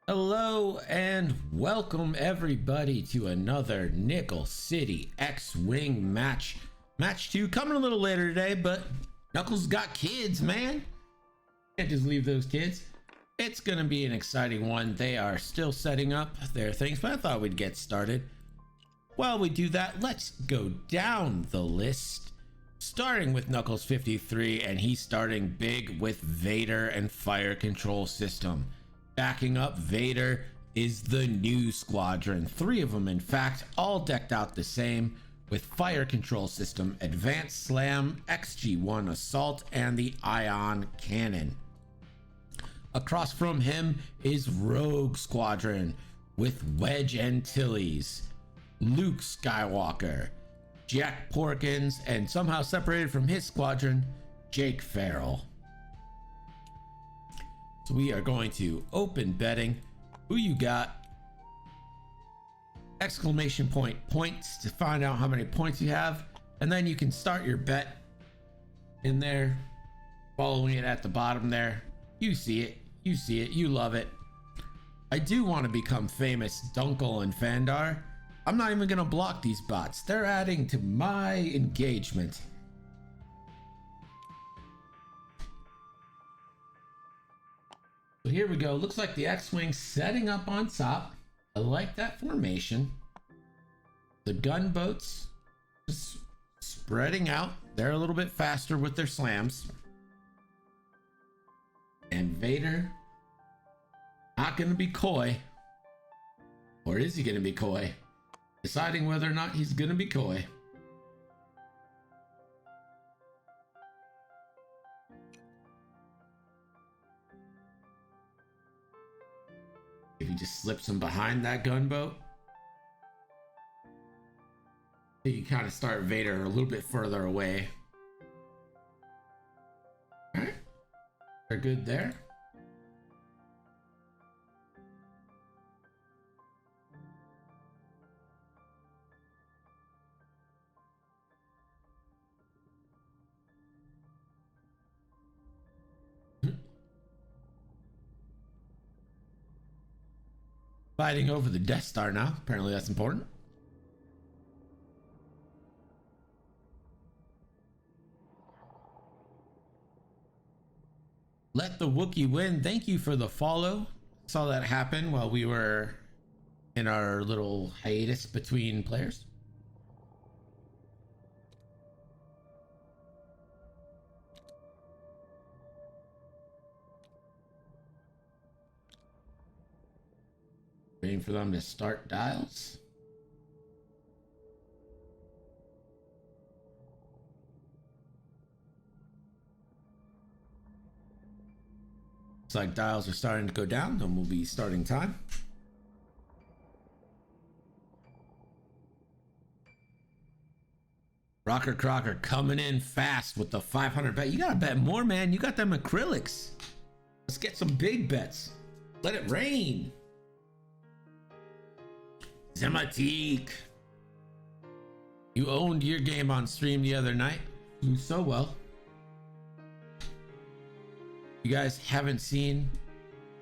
Hello and welcome everybody to another Nickel City X-Wing match. Match 2 coming a little later today, but Knuckles got kids, man. Can't just leave those kids. It's gonna be an exciting one. They are still setting up their things, but I thought we'd get started. While we do that, let's go down the list. Starting with Knuckles53, and he's starting big with Vader and fire control system. Backing up Vader is the new squadron, 3 of them in fact, all decked out the same with fire control system, advanced slam, XG1 assault, and the ion cannon. Across from him is Rogue Squadron with Wedge Antilles, Luke Skywalker, Jack Porkins, and somehow separated from his squadron, Jake Farrell. So we are going to open betting. Who you got? Exclamation point points to find out how many points you have, and then you can start your bet in there, following it at the bottom there. You see it, you love it. I do want to become famous, Dunkle and Fandar. I'm not even gonna block these bots. They're adding to my engagement. So here we go. Looks like the X-Wing setting up on top. I like that formation. The gunboats just spreading out. They're a little bit faster with their slams. And Vader, not going to be coy. Or is he going to be coy? Deciding whether or not he's going to be coy. If he just slips him behind that gunboat, you can kind of start Vader a little bit further away. All right, they're good there. Fighting over the Death Star now. Apparently that's important. Let the Wookiee win. Thank you for the follow. Saw that happen while we were in our little hiatus between players. Waiting for them to start dials. Looks like dials are starting to go down, then we'll be starting time. Rocker Crocker coming in fast with the 500 bet. You gotta bet more, man. You got them acrylics. Let's get some big bets. Let it rain. Zematik, you owned your game on stream the other night. You so well. You guys haven't seen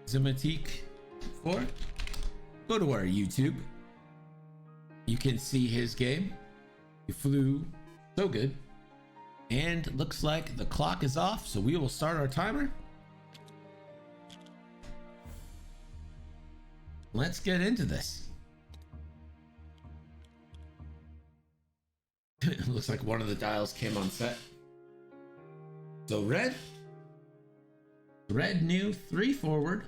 Zematik before? Go to our YouTube. You can see his game. He flew so good. And looks like the clock is off, so we will start our timer. Let's get into this. It looks like one of the dials came on set. So red new 3 forward.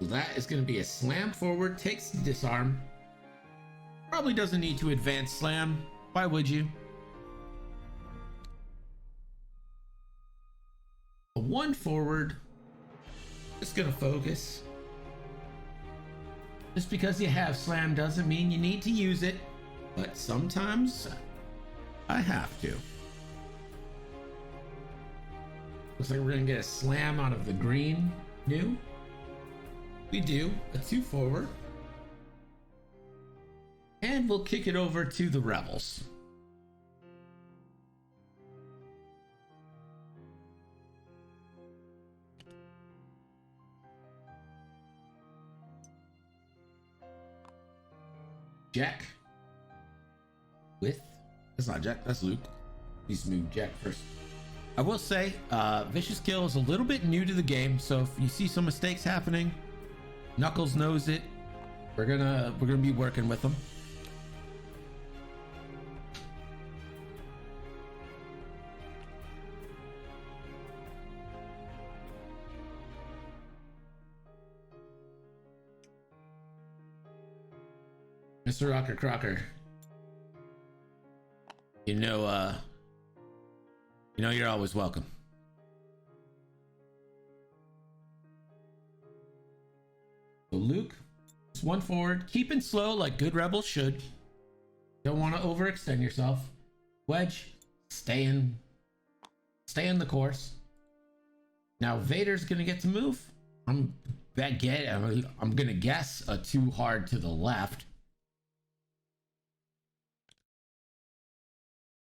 So that is going to be a slam forward, takes the disarm. Probably doesn't need to advance slam. Why would you? A 1 forward. Just gonna focus. Just because you have slam doesn't mean you need to use it, but sometimes I have to. Looks like we're gonna get a slam out of the green new? We do. A 2 forward. And we'll kick it over to the Rebels. Jack. That's not Jack, that's Luke. He's moved Jack first. I will say, Vici0usK1ll is a little bit new to the game, so if you see some mistakes happening, Knuckles knows it. We're gonna be working with him. Mr. Rocker Crocker. You know you're always welcome. So Luke, just 1 forward, keeping slow like good rebels should. Don't want to overextend yourself. Wedge, stay in the course. Now Vader's gonna get to move. I'm gonna guess a 2 hard to the left.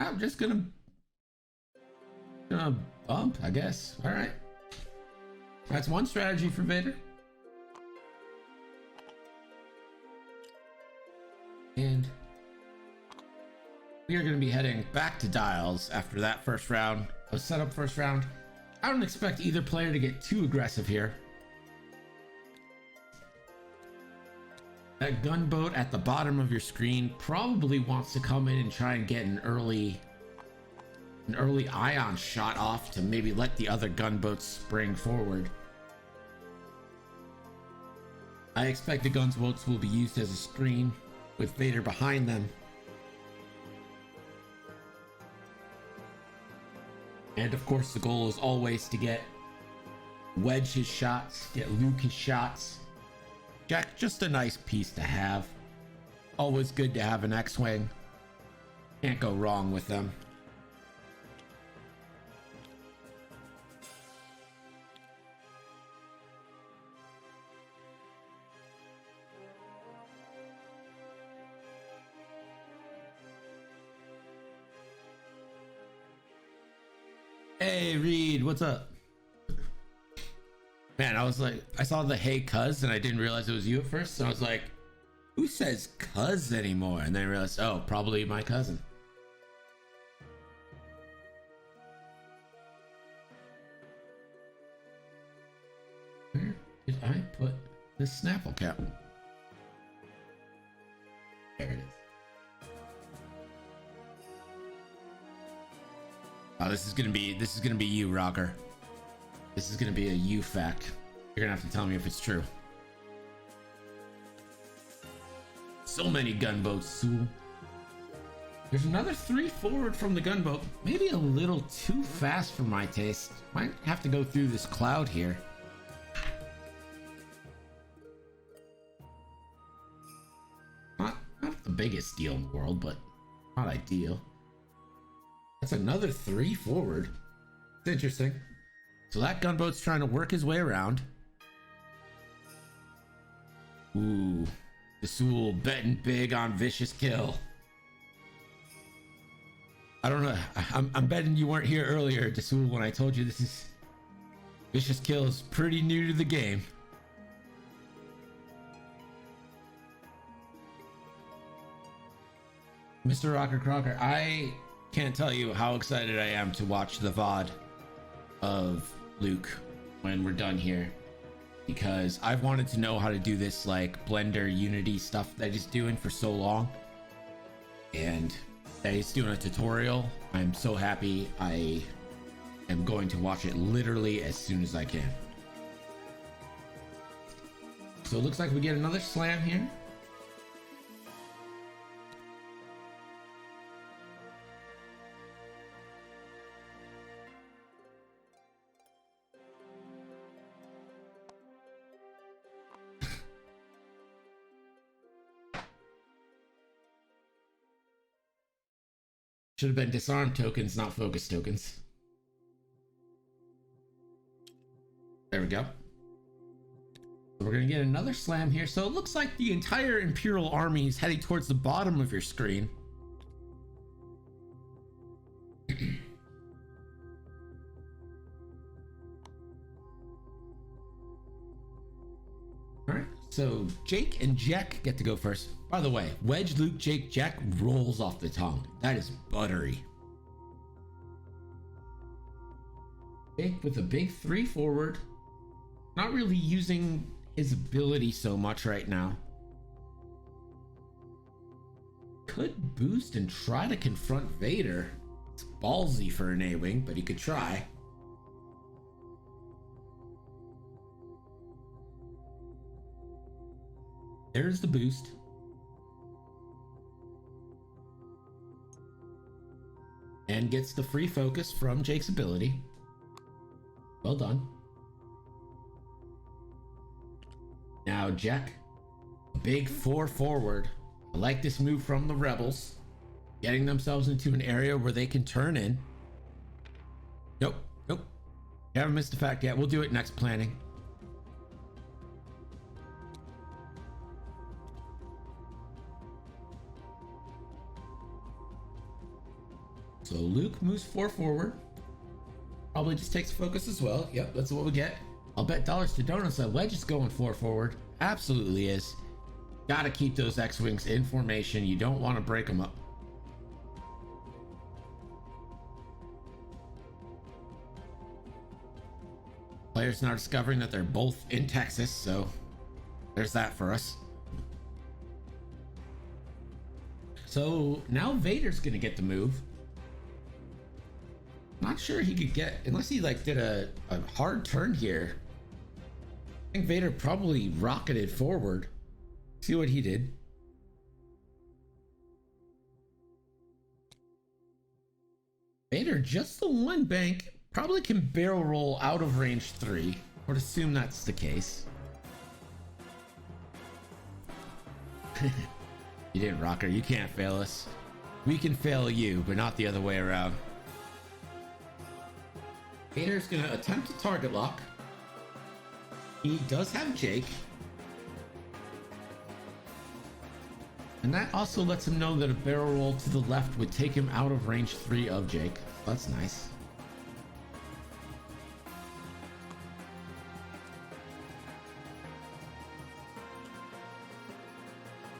I'm just gonna bump, I guess. All right, that's one strategy for Vader. And we are going to be heading back to Dials after that first round. A setup first round. I don't expect either player to get too aggressive here. That gunboat at the bottom of your screen probably wants to come in and try and get an early ion shot off to maybe let the other gunboats spring forward. I expect the gunboats will be used as a screen with Vader behind them. And of course the goal is always to get Wedge his shots, get Luke his shots. Jack, just a nice piece to have. Always good to have an X-Wing. Can't go wrong with them. Hey Reed, what's up? Man, I was like, I saw the hey cuz and I didn't realize it was you at first. So I was like, who says cuz anymore? And then I realized, oh, probably my cousin. Where did I put this Snapple cap? There it is. Oh, this is gonna be you, Rocker. This is gonna be a you fact. You're gonna have to tell me if it's true. So many gunboats, Sewell. There's another 3 forward from the gunboat. Maybe a little too fast for my taste. Might have to go through this cloud here. Not the biggest deal in the world, but not ideal. That's another 3 forward. It's interesting. So that gunboat's trying to work his way around. Ooh, the Sewell betting big on Vici0usK1ll. I don't know. I'm betting you weren't here earlier, Sewell, when I told you this is Vici0usK1ll is pretty new to the game. Mr. Rocker Crocker, I can't tell you how excited I am to watch the VOD of Luke when we're done here, because I've wanted to know how to do this like Blender Unity stuff that he's doing for so long, and that he's doing a tutorial. I'm so happy. I am going to watch it literally as soon as I can. So it looks like we get another slam here. Should have been disarm tokens, not focus tokens. There we go. So we're gonna get another slam here. So it looks like the entire Imperial army is heading towards the bottom of your screen. All right, so Jake and Jack get to go first. By the way, Wedge, Luke, Jake, Jack rolls off the tongue. That is buttery. Jake with a big 3 forward. Not really using his ability so much right now. Could boost and try to confront Vader. It's ballsy for an A-Wing, but he could try. There's the boost. And gets the free focus from Jake's ability. Well done. Now Jack, a big 4 forward. I like this move from the Rebels. Getting themselves into an area where they can turn in. Nope, nope. You haven't missed the fact yet. We'll do it next planning. So Luke moves 4 forward. Probably just takes focus as well. Yep, that's what we get. I'll bet dollars to donuts that Wedge is going 4 forward. Absolutely is. Gotta keep those X-Wings in formation. You don't want to break them up. Players now discovering that they're both in Texas, so there's that for us. So now Vader's gonna get the move. Not sure he could get, unless he like did a hard turn here. I think Vader probably rocketed forward. See what he did. Vader, just the one bank, probably can barrel roll out of range 3. I would assume that's the case. You didn't, Rocker. You can't fail us. We can fail you, but not the other way around. Vader's gonna attempt to target lock. He does have Jake. And that also lets him know that a barrel roll to the left would take him out of range 3 of Jake. That's nice.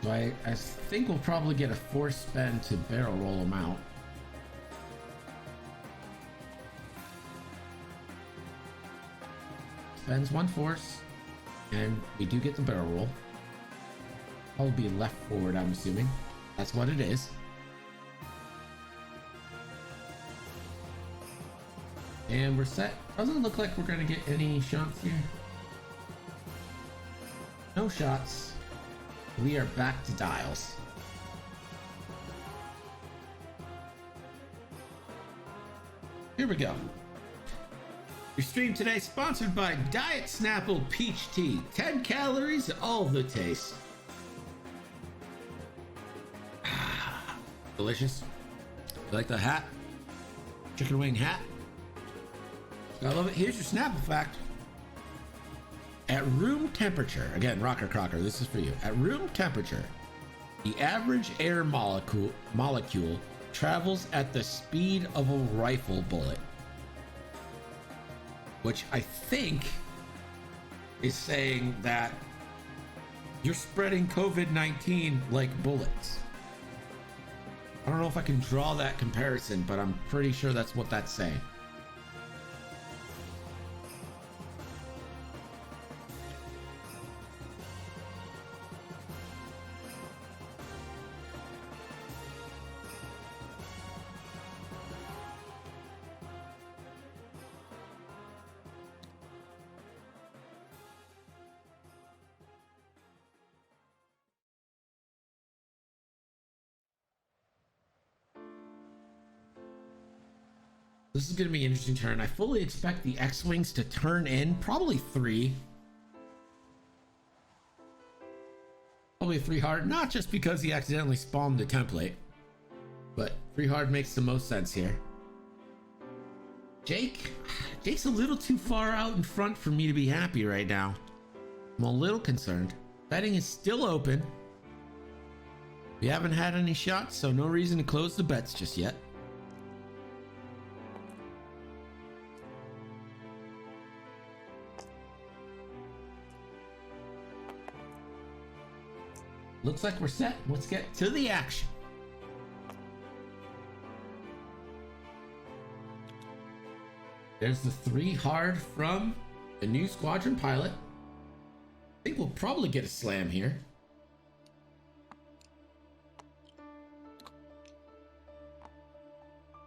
So I think we'll probably get a force spend to barrel roll him out. Spends 1 force, and we do get the barrel roll. Probably be left forward, I'm assuming. That's what it is. And we're set. Doesn't look like we're gonna get any shots here. No shots. We are back to dials. Here we go. Your stream today sponsored by Diet Snapple Peach Tea. 10 calories, all the taste. Delicious. You like the hat? Chicken wing hat? I love it. Here's your Snapple fact. At room temperature, again, Rocker Crocker, this is for you. At room temperature, the average air molecule travels at the speed of a rifle bullet. Which I think is saying that you're spreading COVID-19 like bullets. I don't know if I can draw that comparison, but I'm pretty sure that's what that's saying. This is going to be an interesting turn. I fully expect the X-Wings to turn in, probably 3. Probably 3 hard, not just because he accidentally spawned the template, but 3 hard makes the most sense here. Jake's a little too far out in front for me to be happy right now. I'm a little concerned. Betting is still open. We haven't had any shots, so no reason to close the bets just yet. Looks like we're set. Let's get to the action. There's the 3 hard from the new squadron pilot. I think we'll probably get a slam here.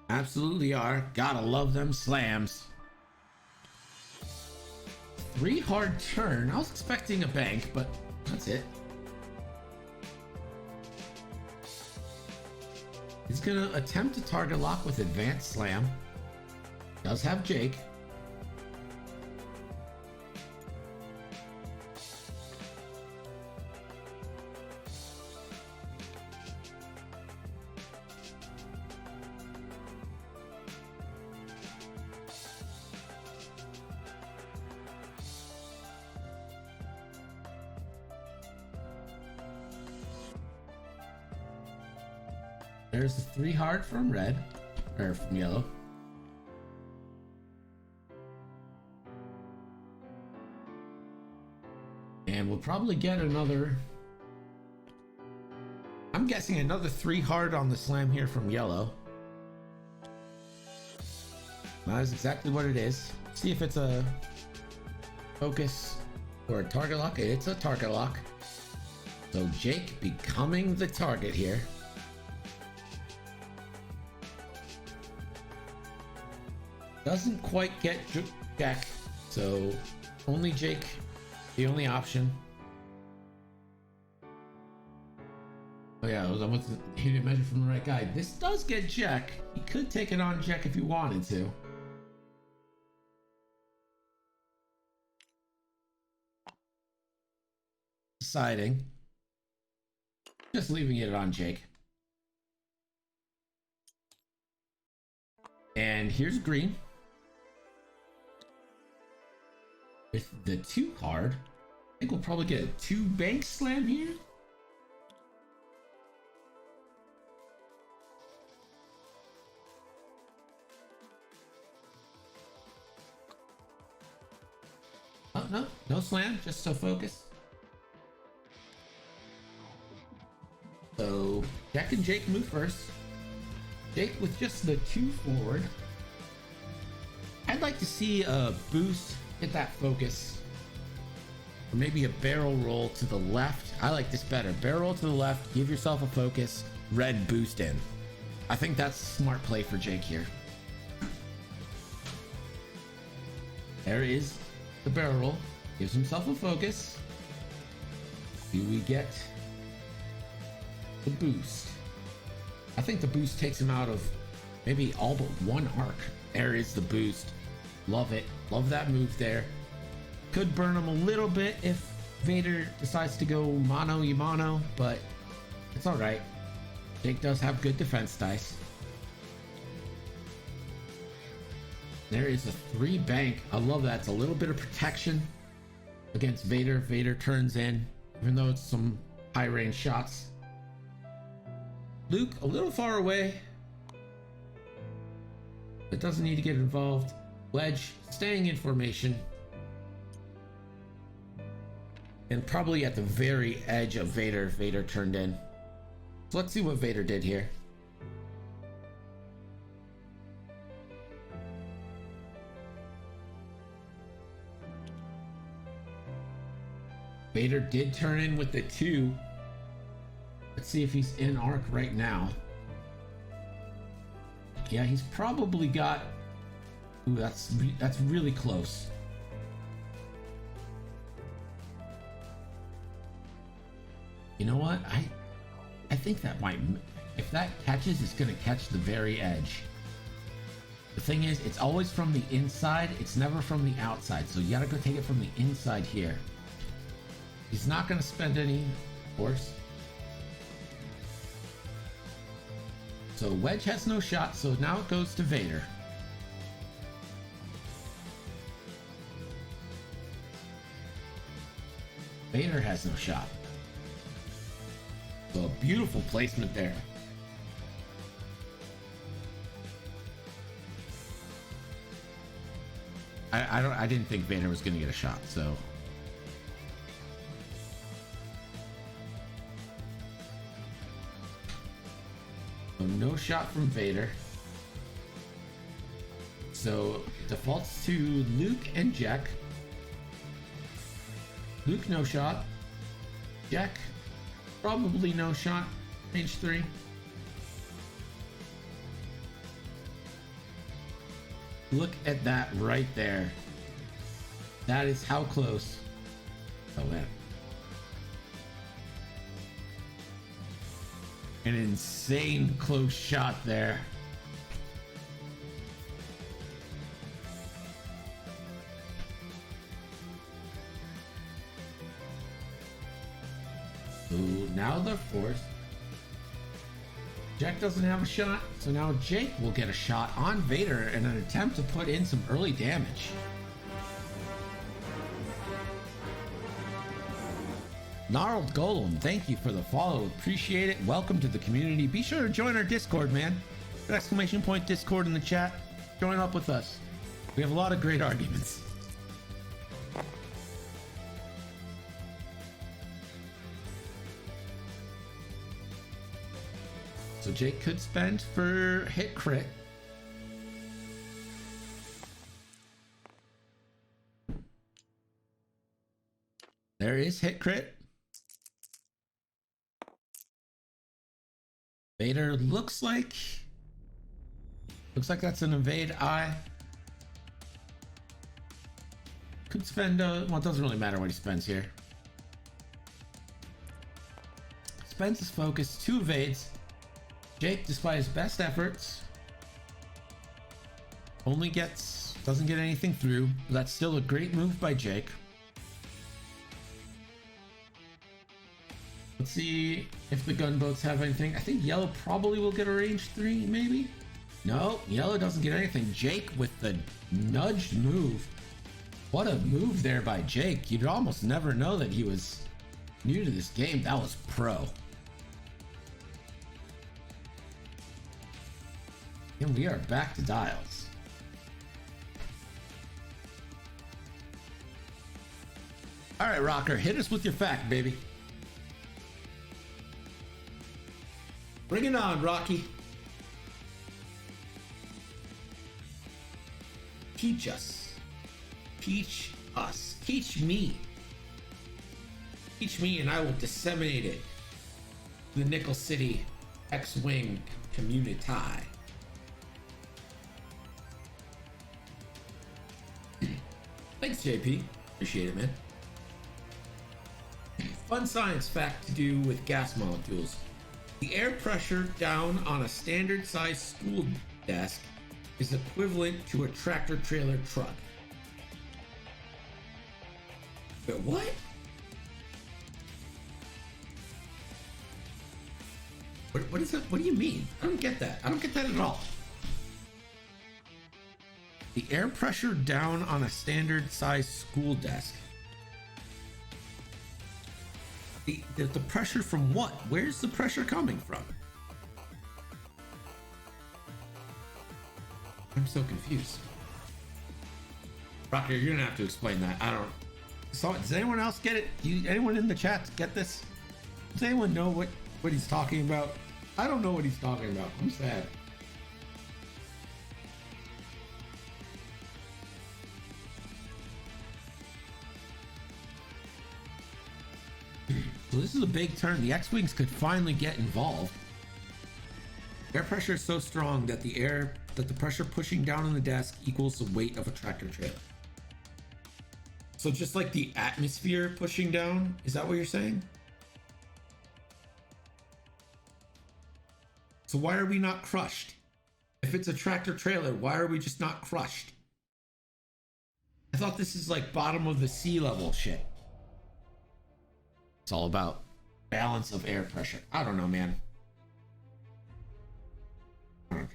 Absolutely are. Gotta love them slams. 3 hard turn. I was expecting a bank, but that's it. He's gonna attempt to target lock with advanced slam. Does have Jake. There's the 3 hard from red, or from yellow. And we'll probably get another, I'm guessing another 3 hard on the slam here from yellow. That is exactly what it is. See if it's a focus or a target lock. It's a target lock. So Jake becoming the target here. Doesn't quite get Jack, so only Jake, the only option. Oh yeah, he didn't measure from the right guy. This does get Jack. He could take it on Jack if he wanted to. Deciding. Just leaving it on Jake. And here's green. With the 2 hard, I think we'll probably get a 2 bank slam here. Oh, no slam, just a focus. So Jack and Jake move first. Jake with just the 2 forward. I'd like to see a boost. Hit that focus, or maybe a barrel roll to the left. I like this better. Barrel roll to the left, give yourself a focus, red boost in. I think that's a smart play for Jake here. There is the barrel roll, gives himself a focus. Do we get the boost? I think the boost takes him out of maybe all but 1 arc. There is the boost. Love it. Love that move there. Could burn him a little bit if Vader decides to go mano y mano, but it's alright. Jake does have good defense dice. There is a 3 bank. I love that. It's a little bit of protection against Vader. Vader turns in, even though it's some high range shots. Luke a little far away, but doesn't need to get involved. Wedge staying in formation, and probably at the very edge of Vader. Vader turned in. So let's see what Vader did here. Vader did turn in with the 2. Let's see if he's in arc right now. Yeah, he's probably got. Ooh, that's really close. You know what? I think that might, if that catches, it's gonna catch the very edge. The thing is, it's always from the inside. It's never from the outside. So you gotta go take it from the inside here. He's not gonna spend any force. So Wedge has no shot. So now it goes to Vader. Vader has no shot. So a beautiful placement there. I didn't think Vader was gonna get a shot, so. So no shot from Vader. So defaults to Luke and Jack. Luke no shot. Jack probably no shot. Range 3. Look at that right there. That is how close. Oh man. An insane close shot there. Ooh, now they're forced. Jack doesn't have a shot, so now Jake will get a shot on Vader in an attempt to put in some early damage. Gnarled Golem, thank you for the follow. Appreciate it. Welcome to the community. Be sure to join our Discord, man. Exclamation point Discord in the chat. Join up with us. We have a lot of great arguments. So Jake could spend for hit crit. There is hit crit. Vader looks like that's an evade eye. Could spend well, it doesn't really matter what he spends here. Spends his focus, 2 evades. Jake, despite his best efforts, doesn't get anything through. But that's still a great move by Jake. Let's see if the gunboats have anything. I think yellow probably will get a range 3, maybe. No, yellow doesn't get anything. Jake with the nudged move. What a move there by Jake. You'd almost never know that he was new to this game. That was pro. And we are back to dials. All right, Rocker, hit us with your fact, baby. Bring it on, Rocky. Teach us. Teach us. Teach me. Teach me and I will disseminate it to the Nickel City X-Wing community. Thanks, JP. Appreciate it, man. Fun science fact to do with gas molecules. The air pressure down on a standard size school desk is equivalent to a tractor trailer truck. But what? What is that? What do you mean? I don't get that. I don't get that at all. The air pressure down on a standard size school desk. The pressure from what? Where's the pressure coming from? I'm so confused. Rocker, you're gonna have to explain that. I don't. So, does anyone else get it? Anyone in the chat get this? Does anyone know what he's talking about? I don't know what he's talking about. I'm sad. So this is a big turn. The X-Wings could finally get involved. Air pressure is so strong that the pressure pushing down on the desk equals the weight of a tractor trailer. So just like the atmosphere pushing down, is that what you're saying? So why are we not crushed? If it's a tractor trailer, why are we just not crushed? I thought this is like bottom of the sea level shit. It's all about balance of air pressure. I don't know, man. Could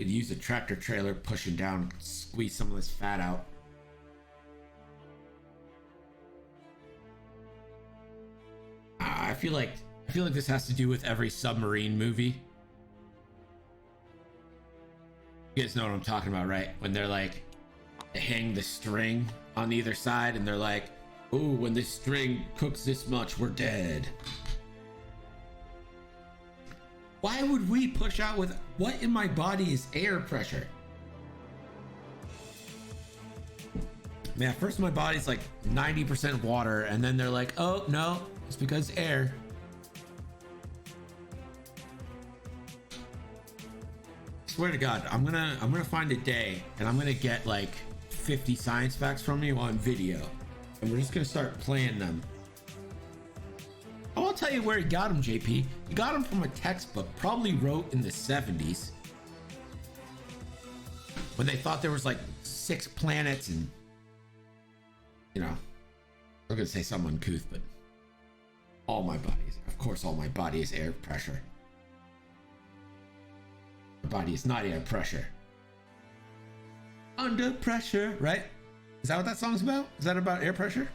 use a tractor trailer pushing down, squeeze some of this fat out. I feel like this has to do with every submarine movie. You guys know what I'm talking about, right? When they're like, they hang the string on either side and they're like, "Ooh, when this string cooks this much, we're dead." Why would we push out with what in my body is air pressure? Man, first my body's like 90% water, and then they're like, "Oh no, it's because air." Swear to God, I'm gonna find a day and I'm gonna get like 50 science facts from you on video, and we're just gonna start playing them. I won't tell you where he got them, JP. He got them from a textbook, probably wrote in the 70s, when they thought there was like 6 planets, and you know, I'm gonna say something uncouth, but all my body is air pressure. My body is not air pressure. Under pressure, right? Is that what that song's about? Is that about air pressure?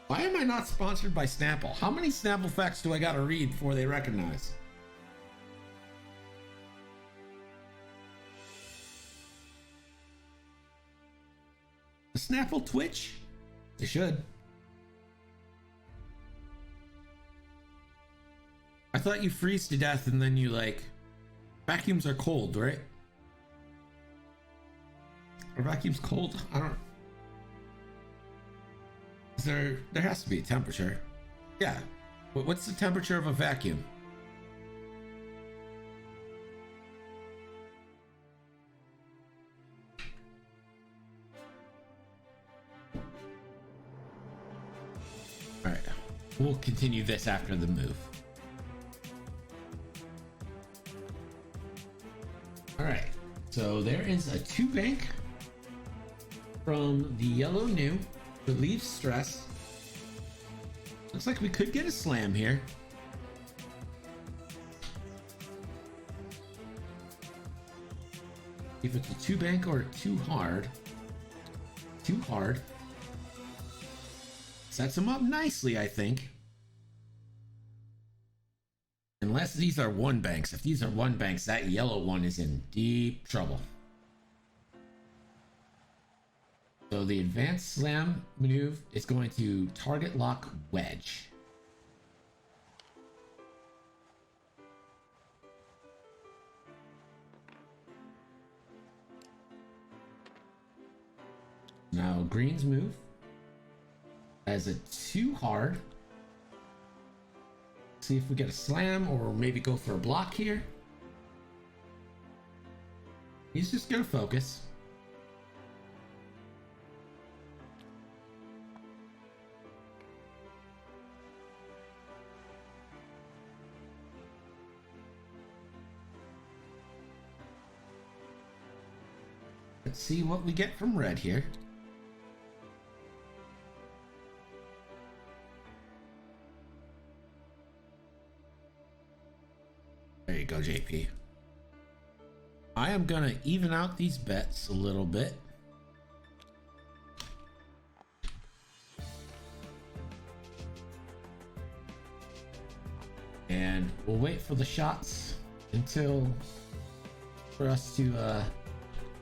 Why am I not sponsored by Snapple? How many Snapple facts do I gotta read before they recognize? The Snapple Twitch? They should. I thought you freeze to death and then you like... Vacuums are cold, right? Are vacuums cold? I don't... There has to be a temperature. Yeah. What's the temperature of a vacuum? All right. We'll continue this after the move. All right. So there is a 2 bank from the yellow new. Relieves stress. Looks like we could get a slam here. If it's a 2 bank or 2 hard. 2 hard. Sets him up nicely, I think. Unless these are 1 banks. If these are 1 banks, that yellow one is in deep trouble. So the advanced slam maneuver is going to target lock wedge. Now green's move as a 2 hard. See if we get a slam or maybe go for a block here. He's just gonna focus. Let's see what we get from red here. There you go, JP. I am gonna even out these bets a little bit. And we'll wait for the shots until for us to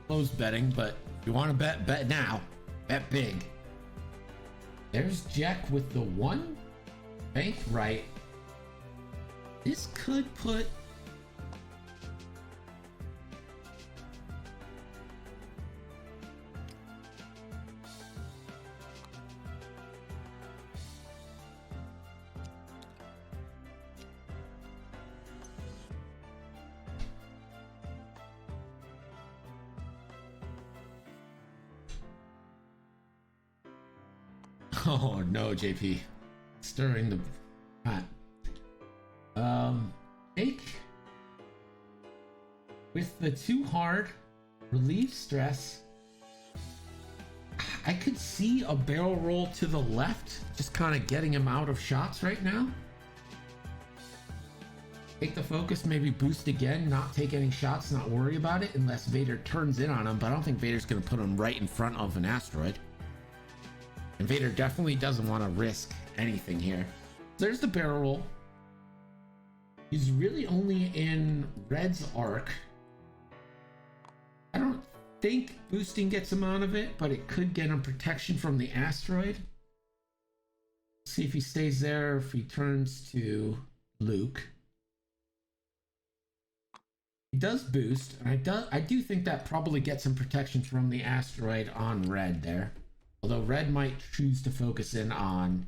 close betting, but if you want to bet now. Bet big. There's Jack with the 1 bank right. This could put oh no, JP. Stirring the pot. Take with the 2 hard, relieve stress. I could see a barrel roll to the left, just kind of getting him out of shots right now. Take the focus, maybe boost again, not take any shots, not worry about it unless Vader turns in on him, but I don't think Vader's going to put him right in front of an asteroid. And Vader definitely doesn't want to risk anything here. There's the barrel roll. He's really only in Red's arc. I don't think boosting gets him out of it, but it could get him protection from the asteroid. See if he stays there, if he turns to Luke. He does boost, and I do think that probably gets him protection from the asteroid on Red there. Although Red might choose to focus in on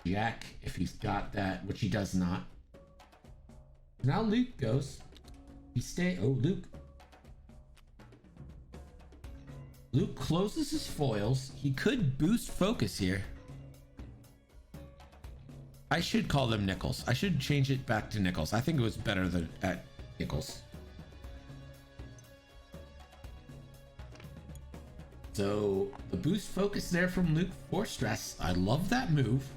Jack if he's got that, which he does not. Now Luke goes. Luke. Luke closes his foils. He could boost focus here. I should call them nickels. I should change it back to nickels. I think it was better than at nickels. So the boost focus there from Luke for stress. I love that move.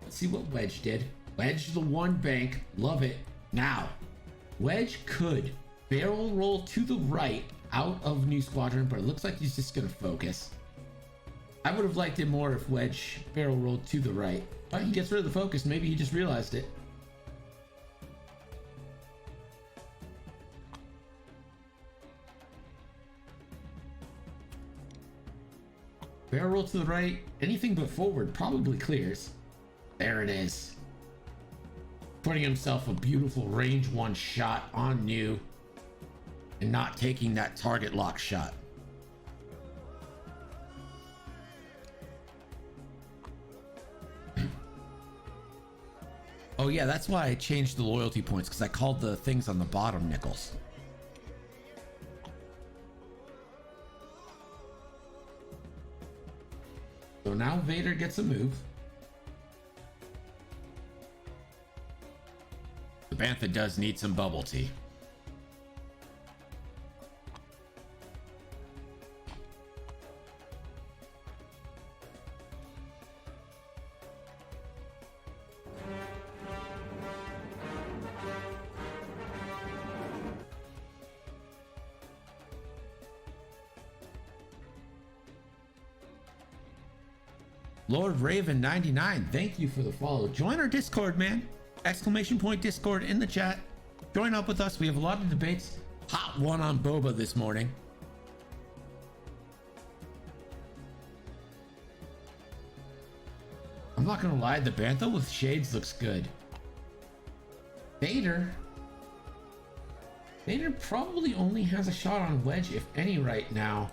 Let's see what Wedge did. Wedge the one bank. Love it. Now, Wedge could barrel roll to the right out of New Squadron, but it looks like he's just going to focus. I would have liked it more if Wedge barrel rolled to the right. But he gets rid of the focus. Maybe he just realized it. Barrel roll to the right. Anything but forward probably clears. There it is. Putting himself a beautiful range 1 shot on New. And not taking that target lock shot. Oh yeah, that's why I changed the loyalty points, because I called the things on the bottom nickels. So now Vader gets a move. The Bantha does need some bubble tea. Lord Raven 99, thank you for the follow. Join our Discord, man. Exclamation point Discord in the chat. Join up with us. We have a lot of debates. Hot one on Boba this morning. I'm not gonna lie, the Bantha with shades looks good. Vader probably only has a shot on Wedge, if any, right now.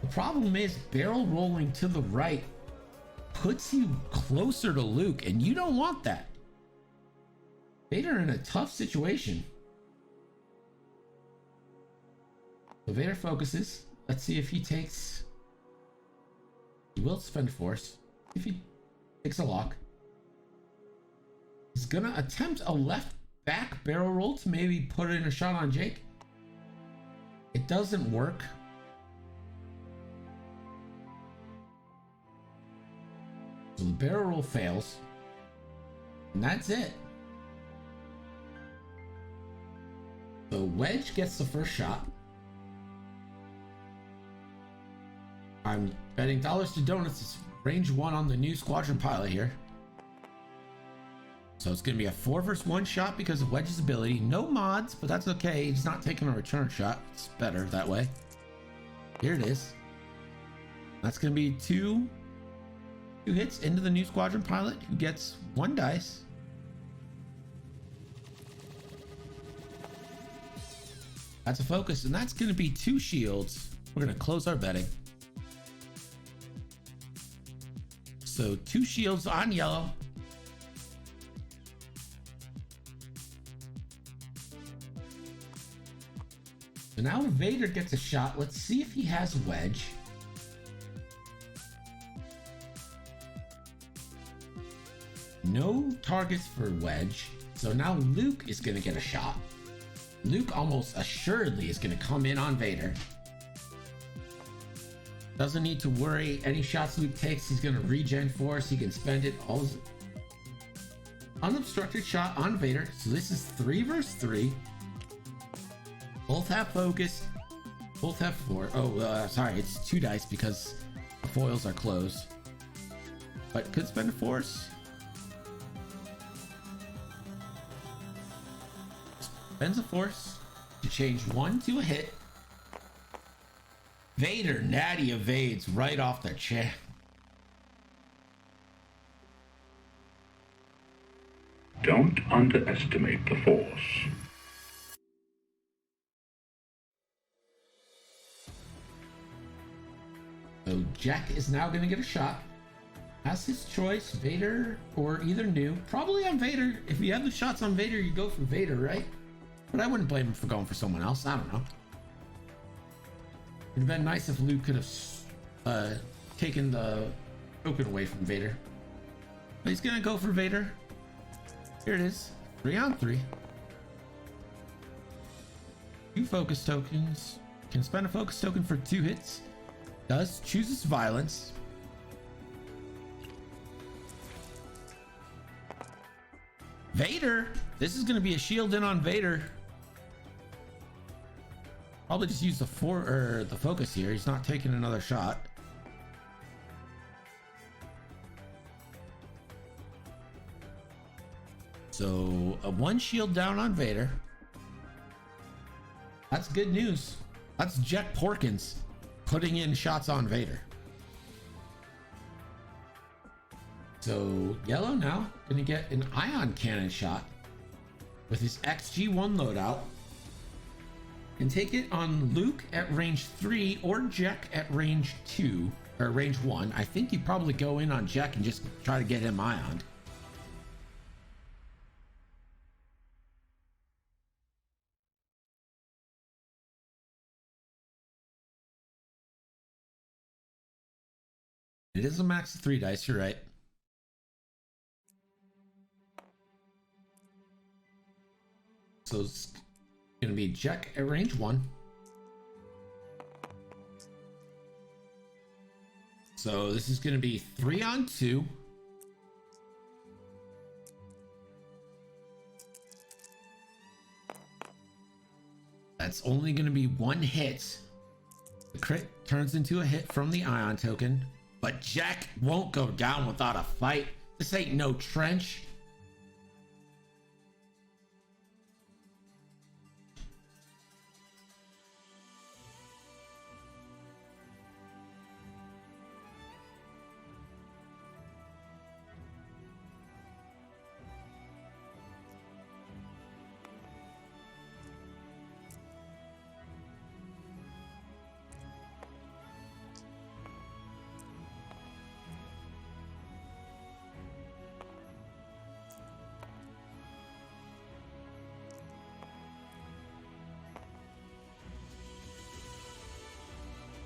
The problem is barrel rolling to the right puts you closer to Luke, and you don't want that. Vader in a tough situation. So Vader focuses. Let's see if he takes... He will spend force. If he takes a lock. He's gonna attempt a left back barrel roll to maybe put in a shot on Jake. It doesn't work. So the barrel roll fails. And that's it. So Wedge gets the first shot. I'm betting dollars to donuts. It's range 1 on the new squadron pilot here. So it's going to be a 4 versus 1 shot because of Wedge's ability. No mods, but that's okay. He's not taking a return shot. It's better that way. Here it is. That's going to be two hits into the new squadron pilot, who gets 1 dice. That's a focus, and that's going to be 2 shields. We're going to close our betting. So 2 shields on yellow. So now Vader gets a shot. Let's see if he has Wedge. No targets for Wedge. So now Luke is going to get a shot. Luke almost assuredly is going to come in on Vader. Doesn't need to worry. Any shots Luke takes, he's going to regen force. He can spend it. All unobstructed shot on Vader. So this is 3 versus 3. Both have focus. Both have 4. Oh, sorry. It's 2 dice because the foils are closed. but could spend a force. Spends a force to change 1 to a hit. Vader natty evades right off the chair. Don't underestimate the Force. So Jack is now going to get a shot. Has his choice, Vader or either new. Probably on Vader. If you have the shots on Vader, you go for Vader, right? But I wouldn't blame him for going for someone else. I don't know. It'd have been nice if Luke could have taken the token away from Vader. But he's going to go for Vader. Here it is. 3 on 3. 2 focus tokens. Can spend a focus token for 2 hits. Chooses violence. Vader. This is going to be a shield in on Vader. Probably just use the focus here. He's not taking another shot. So a 1 shield down on Vader. That's good news. That's Jack Porkins putting in shots on Vader. So yellow now gonna get an ion cannon shot with his XG1 loadout and take it on Luke at range 3 or Jack at range 2 or range 1. I think you'd probably go in on Jack and just try to get him ioned. It is a max of 3 dice, you're right. So it's gonna be Jack at range 1. So this is gonna be 3 on 2. That's only gonna be 1 hit. The crit turns into a hit from the ion token. But Jack won't go down without a fight. This ain't no trench.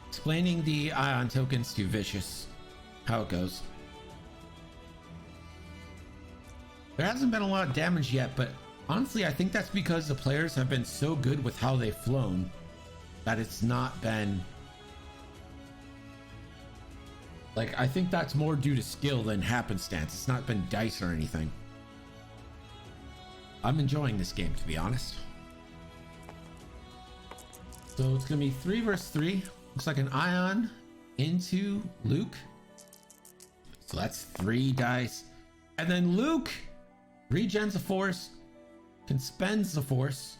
Explaining the ion tokens to Vicious, how it goes. There hasn't been a lot of damage yet, but honestly, I think that's because the players have been so good with how they've flown that it's not been... Like, I think that's more due to skill than happenstance. It's not been dice or anything. I'm enjoying this game, to be honest. So it's gonna be 3 versus 3. Looks like an ion into Luke. So that's 3 dice. And then Luke regens the force, can spend the force.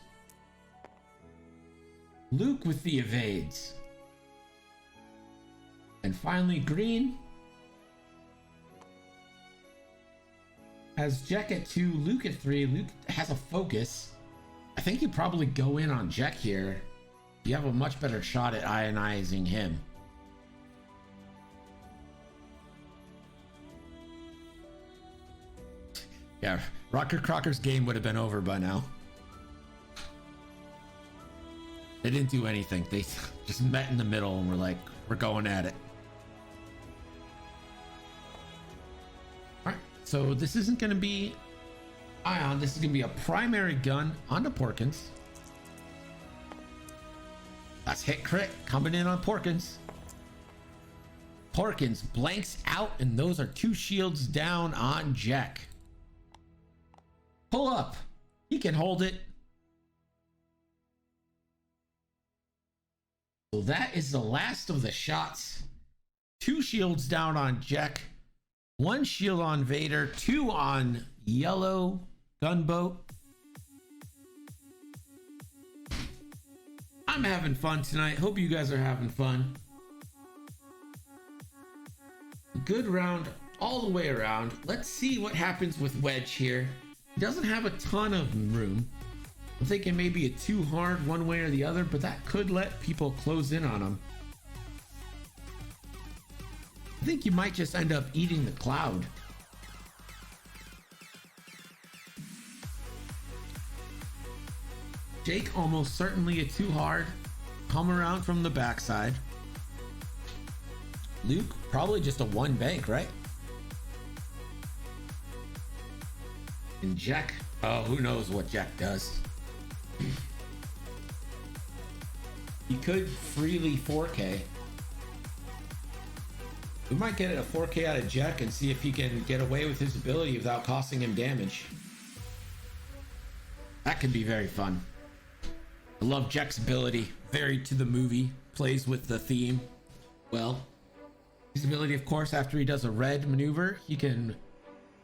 Luke with the evades. And finally green has Jack at 2, Luke at 3. Luke has a focus. I think you probably go in on Jack here. You have a much better shot at ionizing him. Yeah, Rocker Crocker's game would have been over by now. They didn't do anything. They just met in the middle and were like, we're going at it. All right, so this isn't going to be ion. This is going to be a primary gun onto Porkins. That's hit crit coming in on Porkins. Porkins blanks out, and those are 2 shields down on Jack. Pull up. He can hold it. So that is the last of the shots. 2 shields down on Jack. 1 shield on Vader, 2 on yellow gunboat. I'm having fun tonight. Hope you guys are having fun. Good round all the way around. Let's see what happens with Wedge here. He doesn't have a ton of room. I'm thinking maybe a too hard one way or the other, but that could let people close in on him. I think you might just end up eating the cloud. Jake almost certainly a too hard. Come around from the backside. Luke probably just a 1 bank, right? And Jack, oh, who knows what Jack does. He could freely 4K. We might get a 4K out of Jack and see if he can get away with his ability without costing him damage. That could be very fun. I love Jack's ability. Very to the movie. Plays with the theme well. His ability, of course, after he does a red maneuver, he can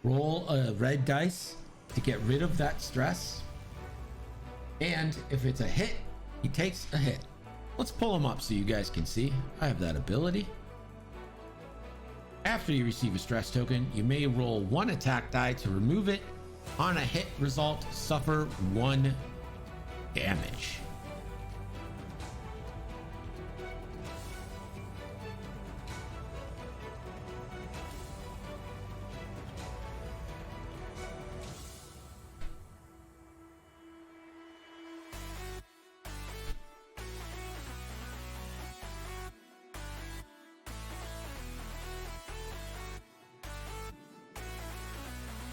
roll a red dice to get rid of that stress. And if it's a hit, he takes a hit. Let's pull him up so you guys can see. I have that ability. After you receive a stress token, you may roll 1 attack die to remove it. On a hit result, suffer 1 damage.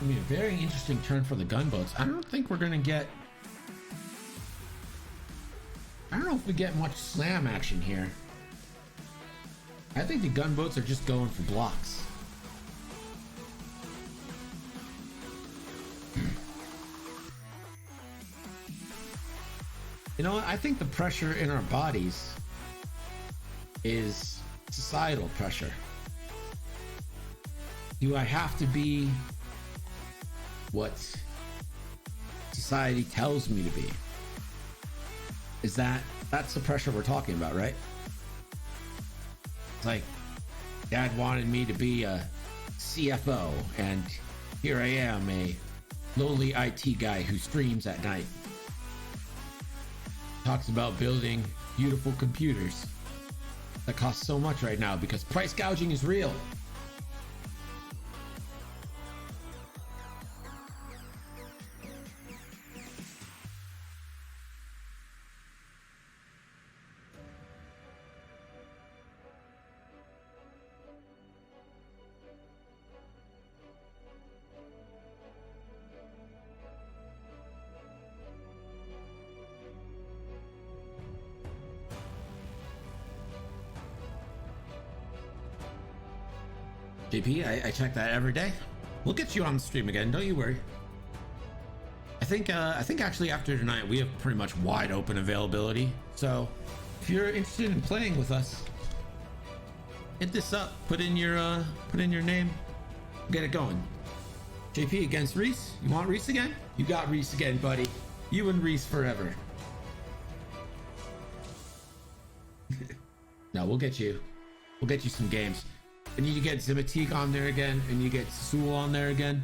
I mean, a very interesting turn for the gunboats. I don't think we're gonna get. I don't know if we get much slam action here. I think the gunboats are just going for blocks. You know what? I think the pressure in our bodies is societal pressure. Do I have to be what society tells me to be? That's the pressure we're talking about, right? It's like dad wanted me to be a CFO and here I am, a lowly IT guy who streams at night. Talks about building beautiful computers that cost so much right now because price gouging is real. JP, I check that every day. We'll get you on the stream again, don't you worry. I think actually after tonight we have pretty much wide open availability. So if you're interested in playing with us, hit this up, put in your name, get it going. JP against Reese. You want Reese again? You got Reese again, buddy. You and Reese forever. No, we'll get you some games. And you get Zimatique on there again, and you get Sewell on there again.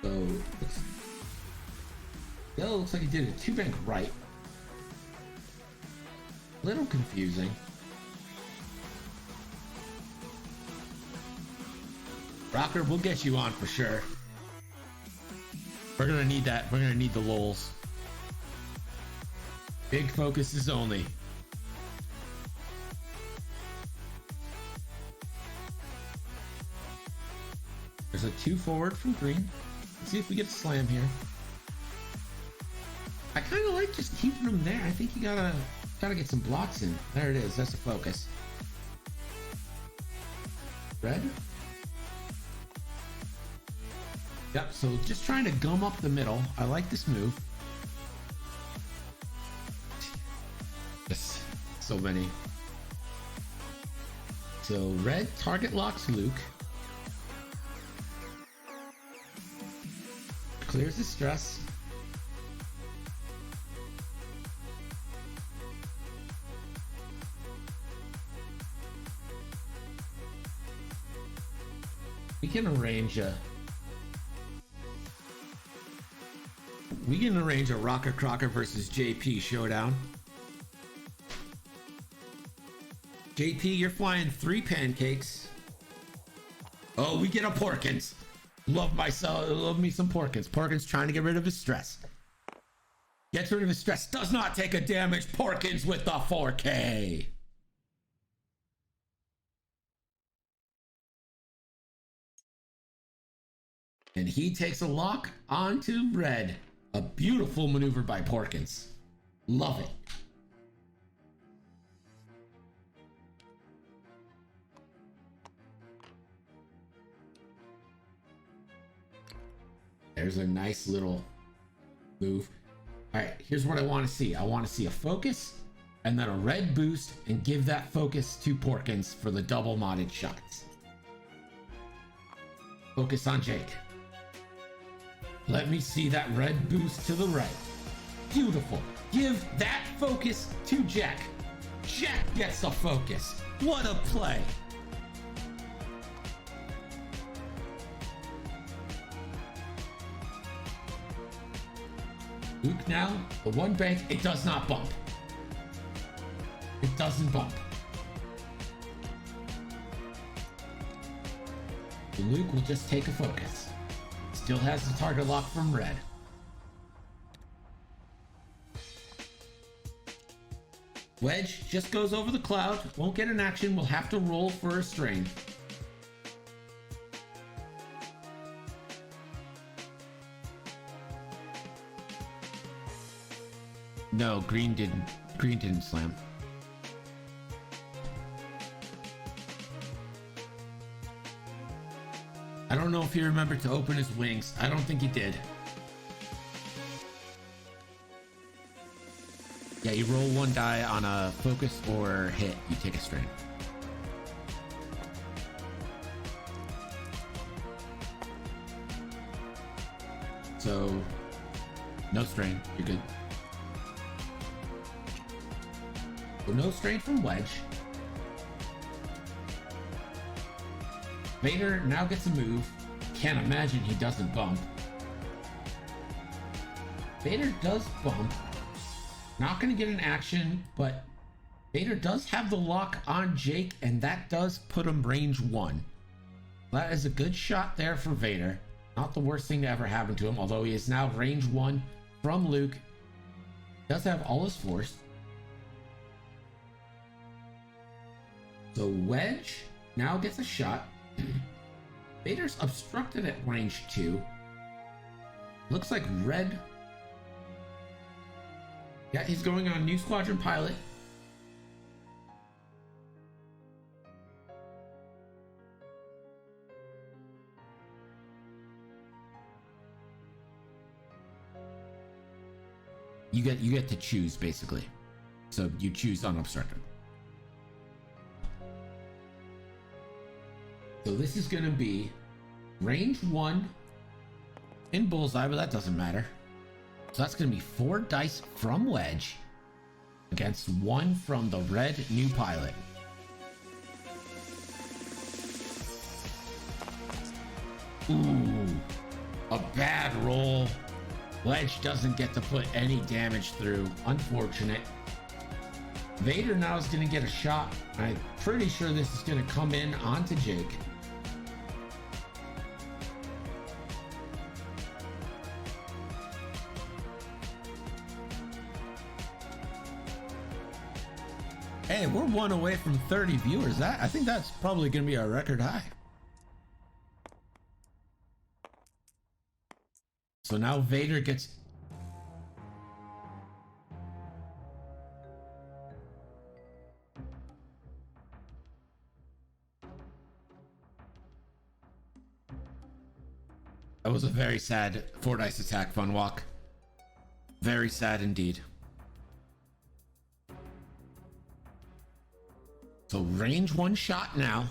So, looks like he did a 2-bank right. Little confusing. Rocker, we'll get you on for sure. We're gonna need that. We're gonna need the lols. Big focuses only. There's a 2 forward from green. Let's see if we get a slam here. I kind of like just keeping them there. I think you gotta get some blocks in. There it is. That's a focus. Red. Yep, so just trying to gum up the middle. I like this move. so many. So red target locks Luke. Clears the stress. We can arrange a Rocker Crocker versus JP showdown. JP, you're flying 3 pancakes. Oh, we get a Porkins. Love me some Porkins. Porkins trying to get rid of his stress. Gets rid of his stress. Does not take a damage. Porkins with the 4K. And he takes a lock onto red. A beautiful maneuver by Porkins. Love it. There's a nice little move. All right, here's what I want to see. I want to see a focus and then a red boost and give that focus to Porkins for the double modded shots. Focus on Jake. Let me see that red boost to the right. Beautiful. Give that focus to Jack. Jack gets the focus. What a play. Luke now, the one bank, it does not bump. It doesn't bump. So Luke will just take a focus. Still has the target lock from red. Wedge just goes over the cloud. Won't get an action. We'll have to roll for a strain. No, green didn't slam. I don't know if he remembered to open his wings. I don't think he did. Yeah, you roll 1 die on a focus or hit, you take a strain. So, no strain, you're good. So no strain from Wedge. Vader now gets a move. Can't imagine he doesn't bump. Vader does bump. Not going to get an action, but Vader does have the lock on Jake, and that does put him range 1. That is a good shot there for Vader. Not the worst thing to ever happen to him, although he is now range 1 from Luke. Does have all his force. So Wedge now gets a shot. Vader's obstructed at range 2. Looks like red. Yeah, he's going on new squadron pilot. You get to choose basically. So you choose unobstructed. So this is going to be range 1 in bullseye, but that doesn't matter. So that's going to be 4 dice from Wedge against 1 from the red new pilot. Ooh, a bad roll. Wedge doesn't get to put any damage through. Unfortunate. Vader now is going to get a shot. I'm pretty sure this is going to come in onto Jake. Hey, we're 1 away from 30 viewers. I think that's probably going to be our record high. So now Vader gets... That was a very sad 4 dice attack, Fun Walk. Very sad indeed. So range one shot now.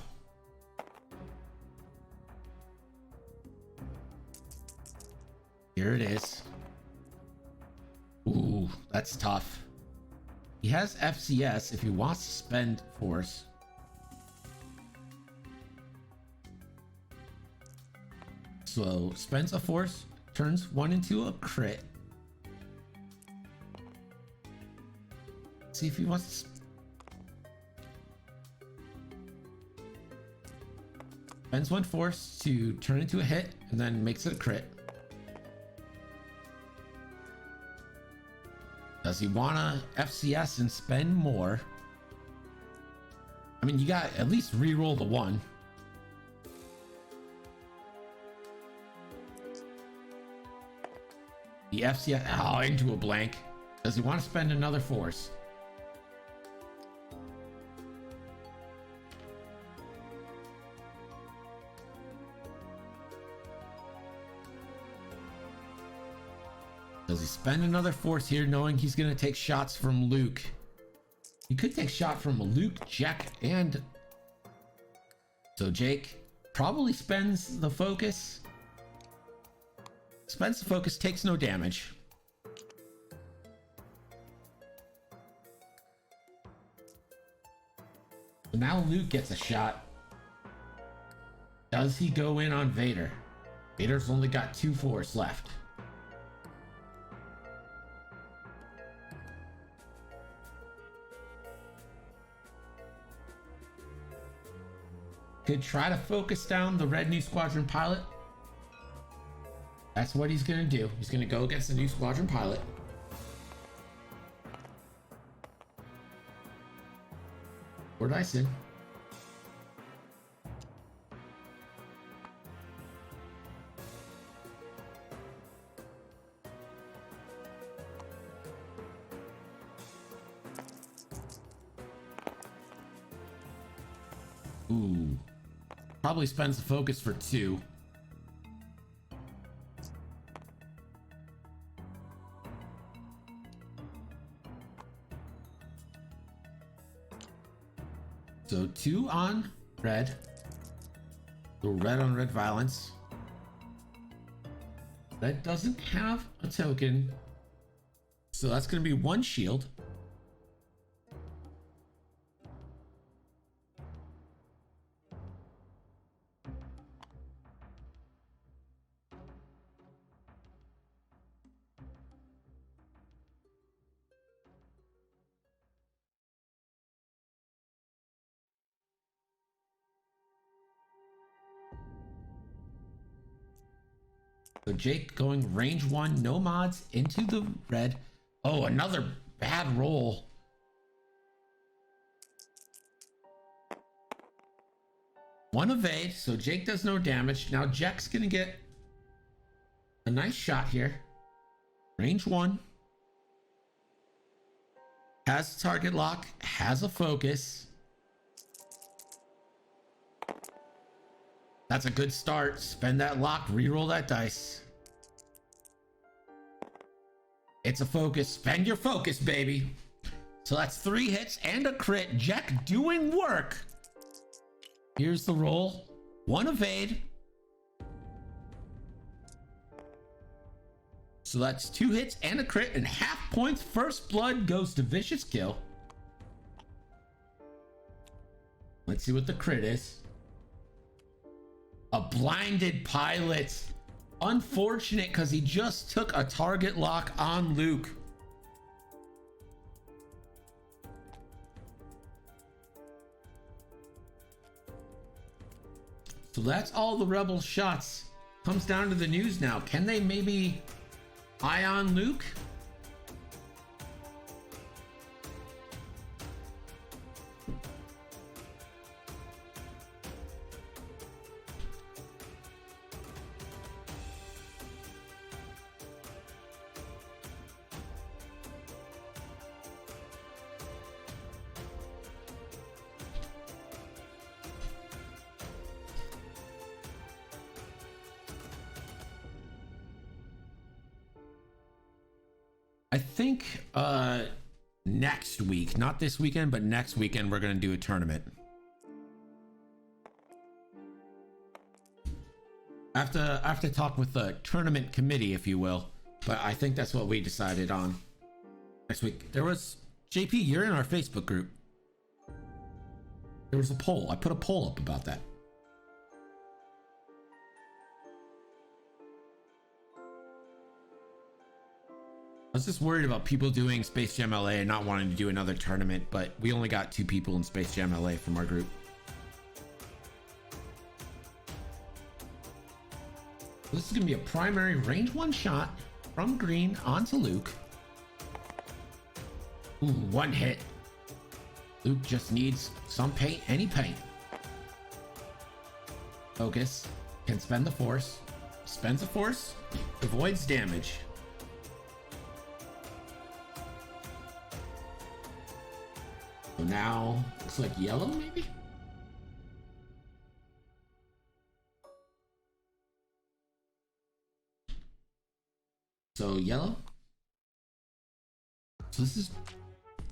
Here it is. Ooh, that's tough. He has FCS if he wants to spend force. So spends a force, turns one into a crit. See if he wants to spends one force to turn into a hit and then makes it a crit. Does he wanna FCS and spend more? I mean, you got at least re-roll the one. The FCS, into a blank. Does he want to spend another force? Does he spend another force here knowing he's going to take shots from Luke? He could take shot from Luke, Jack, and... So Jake probably spends the focus. Spends the focus, takes no damage. So now Luke gets a shot. Does he go in on Vader? Vader's only got 2 force left. Could try to focus down the red new squadron pilot. That's what he's gonna do. He's gonna go against the new squadron pilot. Where did I sit? Ooh. Probably spends the focus for 2. So 2 on red. So red on red violence. Red doesn't have a token. So that's going to be 1 shield. So Jake going range 1, no mods into the red. Oh, another bad roll. One evade, so Jake does no damage. Now Jack's gonna get a nice shot here. Range 1. Has target lock, has a focus. That's a good start. Spend that lock, reroll that dice. It's a focus. Spend your focus, baby. So that's 3 hits and a crit. Jack doing work. Here's the roll. 1 evade. So that's 2 hits and a crit and half points. First blood goes to Vici0usK1ll. Let's see what the crit is. A blinded pilot. Unfortunate because he just took a target lock on Luke. So that's all the rebel shots. Comes down to the news now. Can they maybe eye on Luke? I think next week, not this weekend, but next weekend we're going to do a tournament. I have to talk with the tournament committee, if you will, but I think that's what we decided on next week. There was, JP, you're in our Facebook group. There was a poll. I put a poll up about that. I was just worried about people doing Space Jam LA and not wanting to do another tournament, but we only got 2 people in Space Jam LA from our group. This is going to be a primary range 1 shot from green onto Luke. Ooh, 1 hit. Luke just needs some paint, any paint. Focus, can spend the force, spends the force, avoids damage. So now, looks like yellow maybe? So yellow. So this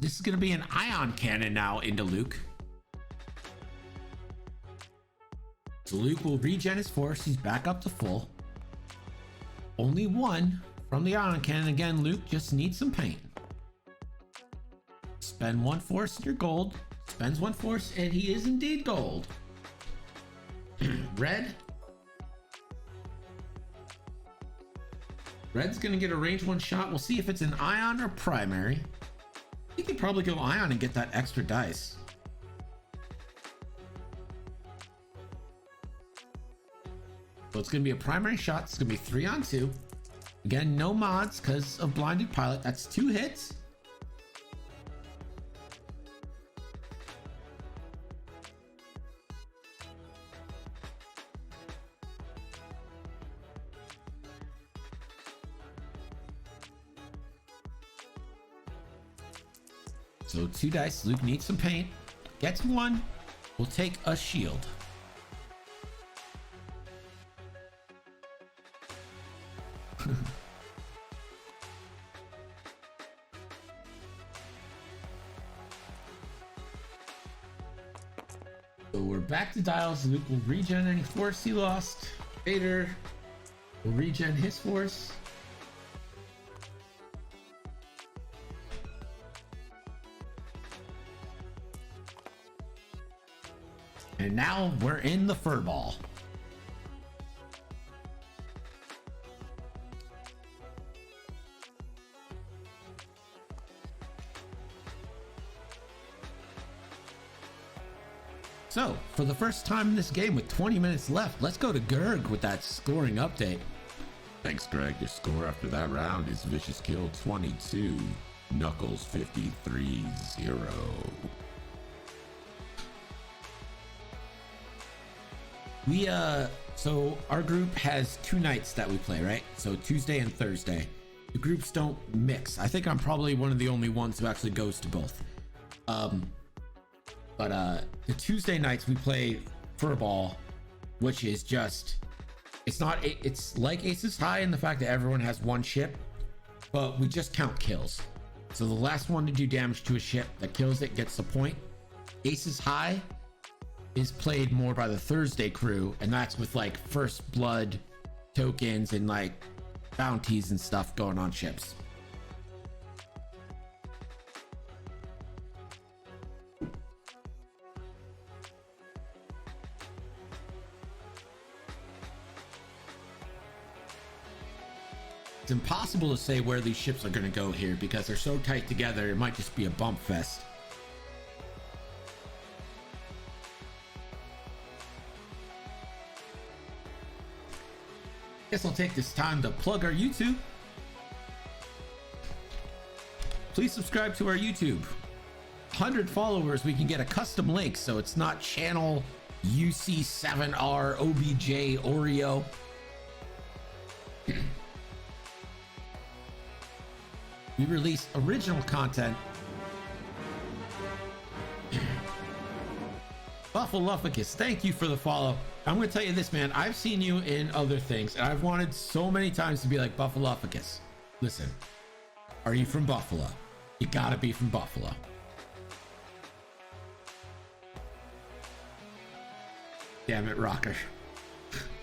is gonna be an ion cannon now into Luke. So Luke will regen his force. He's back up to full. Only 1 from the ion cannon. Again, Luke just needs some paint. Spend 1 force, you're gold. Spends 1 force, and he is indeed gold. Red. Red's gonna get a range 1 shot. We'll see if it's an ion or primary. He could probably go ion and get that extra dice. So it's gonna be a primary shot. It's gonna be 3 on 2. Again, no mods because of blinded pilot. That's 2 hits. So 2 dice. Luke needs some paint. Gets 1. We'll take a shield. So we're back to dials. Luke will regen any force he lost. Vader will regen his force. And now we're in the fur ball. So, for the first time in this game with 20 minutes left, let's go to Gerg with that scoring update. Thanks, Greg. Your score after that round is Vici0usK1ll 22, Knuckles53 0. So our group has 2 nights that we play, right? So Tuesday and Thursday. The groups don't mix. I think I'm probably one of the only ones who actually goes to both. But the Tuesday nights we play Furball, which is just, it's like Aces High in the fact that everyone has 1 ship, but we just count kills. So the last one to do damage to a ship that kills it gets the point. Aces High is played more by the Thursday crew, and that's with like first blood tokens and like bounties and stuff going on ships. It's impossible to say where these ships are going to go here because they're so tight together. It might just be a bump fest. Guess I'll take this time to plug our YouTube. Please subscribe to our YouTube. 100 followers, we can get a custom link, so it's not channel UC7R OBJ Oreo. We release original content. Buffalufficus, thank you for the follow. I'm gonna tell you this, man. I've seen you in other things, and I've wanted so many times to be like Buffalufficus. Listen, are you from Buffalo? You gotta be from Buffalo. Damn it, Rocker.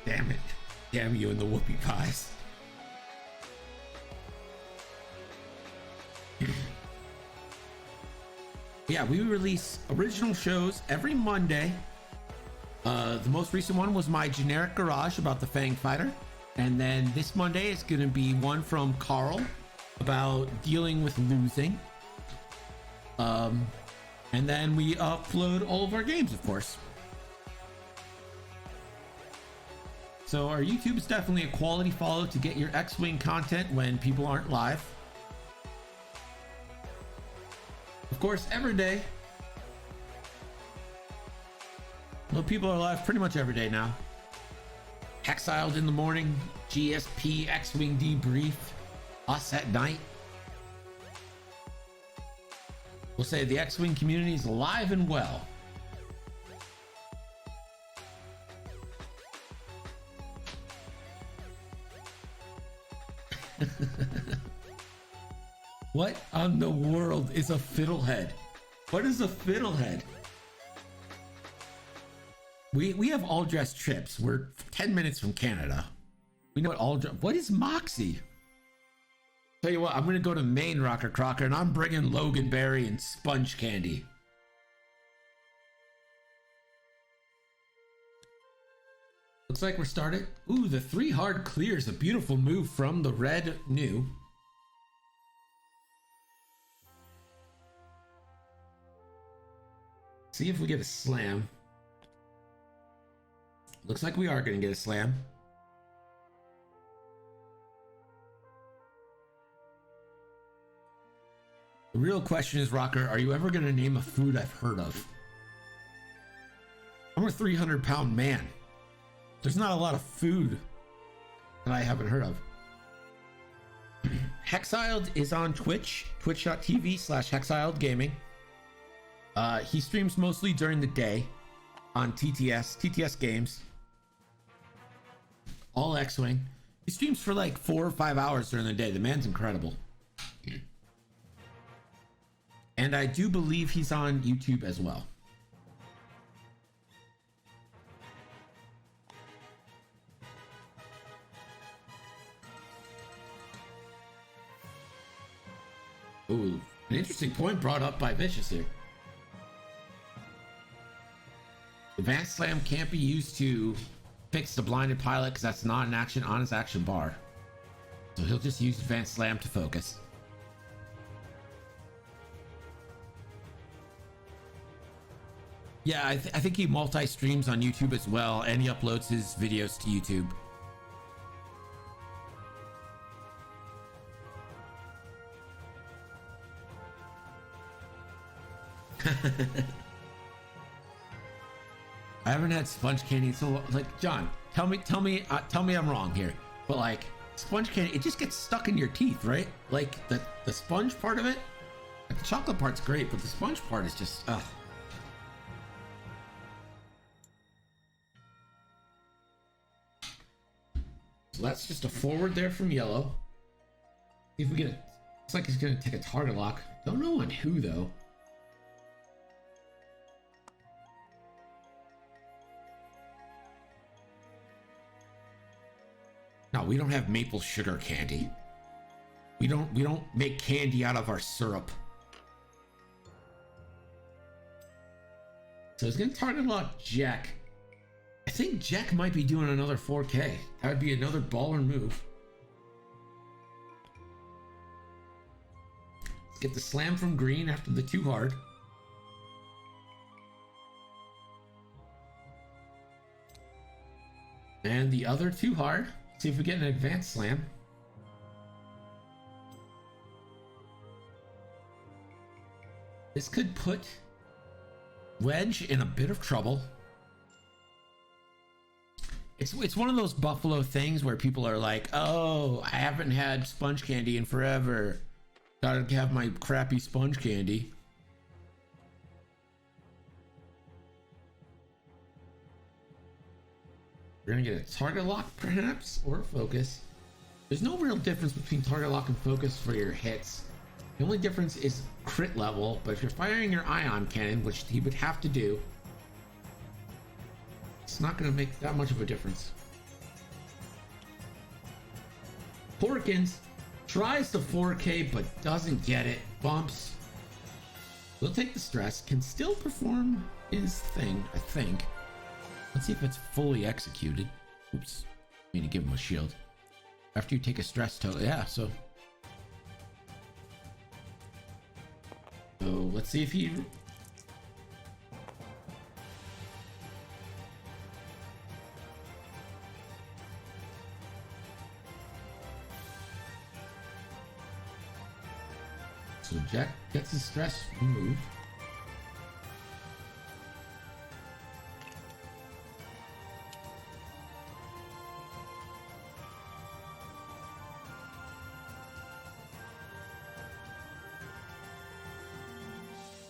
Damn it. Damn you and the whoopie pies. Yeah, we release original shows every Monday. The most recent one was my generic garage about the Fang Fighter. And then this Monday is going to be one from Carl about dealing with losing. And then we upload all of our games, of course. So our YouTube is definitely a quality follow to get your X-Wing content when people aren't live. Of course, every day. Well, people are live pretty much every day now. Exiled in the morning, GSP, X-Wing debrief, us at night. We'll say the X-Wing community is alive and well. What on the world is a fiddlehead? What is a fiddlehead? We have all dressed trips. We're 10 minutes from Canada. We know what is Moxie? Tell you what, I'm gonna go to Maine, Rocker Crocker, and I'm bringing Loganberry and sponge candy. Looks like we're started. Ooh, the 3 hard clears, a beautiful move from the red new. See if we get a slam. Looks like we are going to get a slam. The real question is, Rocker, are you ever going to name a food I've heard of? I'm a 300-pound man. There's not a lot of food that I haven't heard of. Hexiled is on Twitch, twitch.tv/Hexiled Gaming. He streams mostly during the day on TTS Games. All X-Wing. He streams for like 4 or 5 hours during the day. The man's incredible. And I do believe he's on YouTube as well. Ooh, an interesting point brought up by Vicious here. Advanced Slam can't be used to fix the blinded pilot because that's not an action on his action bar. So he'll just use Advanced Slam to focus. Yeah, I think he multi-streams on YouTube as well, and he uploads his videos to YouTube. I haven't had sponge candy so like John, tell me I'm wrong here, but like sponge candy, it just gets stuck in your teeth, right? Like the sponge part of it, like the chocolate part's great, but the sponge part is just ugh. So that's just a forward there from yellow. See if we get it. Looks like he's gonna take a target lock. Don't know on who though. No, we don't have maple sugar candy. We don't make candy out of our syrup. So he's gonna target lock Jack. I think Jack might be doing another 4K. That would be another baller move. Let's get the slam from green after the 2 hard. And the other 2 hard. See if we get an advanced slam. This could put Wedge in a bit of trouble. It's one of those Buffalo things where people are like, oh, I haven't had sponge candy in forever. Gotta have my crappy sponge candy. We're gonna get a target lock perhaps, or focus. There's no real difference between target lock and focus for your hits. The only difference is crit level, but if you're firing your ion cannon, which he would have to do, it's not going to make that much of a difference. Porkins tries the 4K but doesn't get it. Bumps. Will take the stress. Can still perform his thing, I think. Let's see if it's fully executed. Oops. I need to give him a shield. After you take a stress total. Yeah, so let's see if he... So Jack gets his stress removed.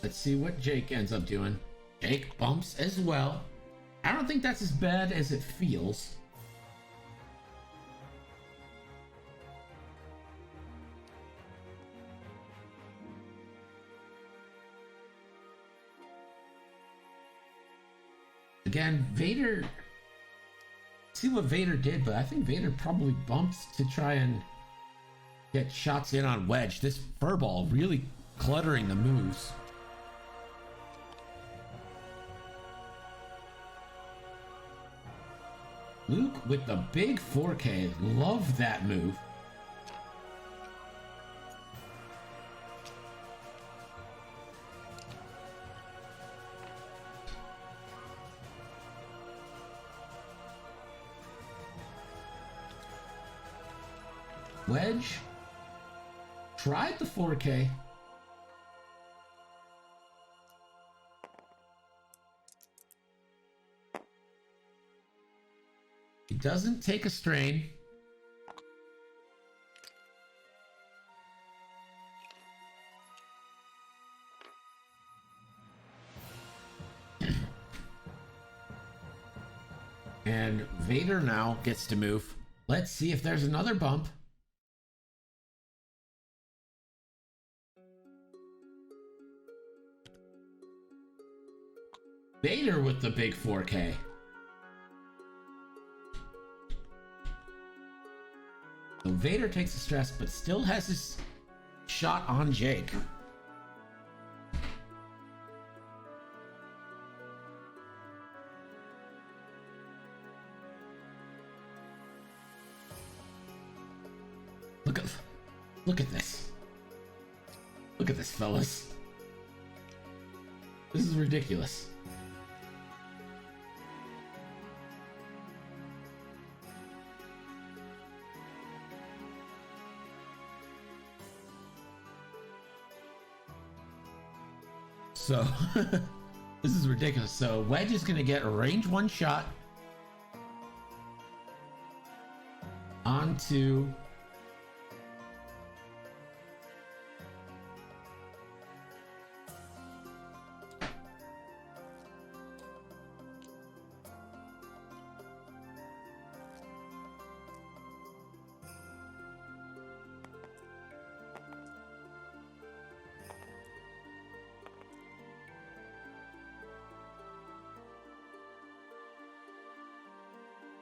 Let's see what Jake ends up doing. Jake bumps as well. I don't think that's as bad as it feels. Again, Vader... See what Vader did, but I think Vader probably bumps to try and get shots in on Wedge. This furball really cluttering the moves. Luke with the big 4K. Love that move. Wedge tried the 4K. He doesn't take a strain. And Vader now gets to move. Let's see if there's another bump. Vader with the big 4K. So Vader takes the stress, but still has his shot on Jake. Look at this. Look at this, fellas. This is ridiculous. So, this is ridiculous. So, Wedge is going to get a range 1 shot onto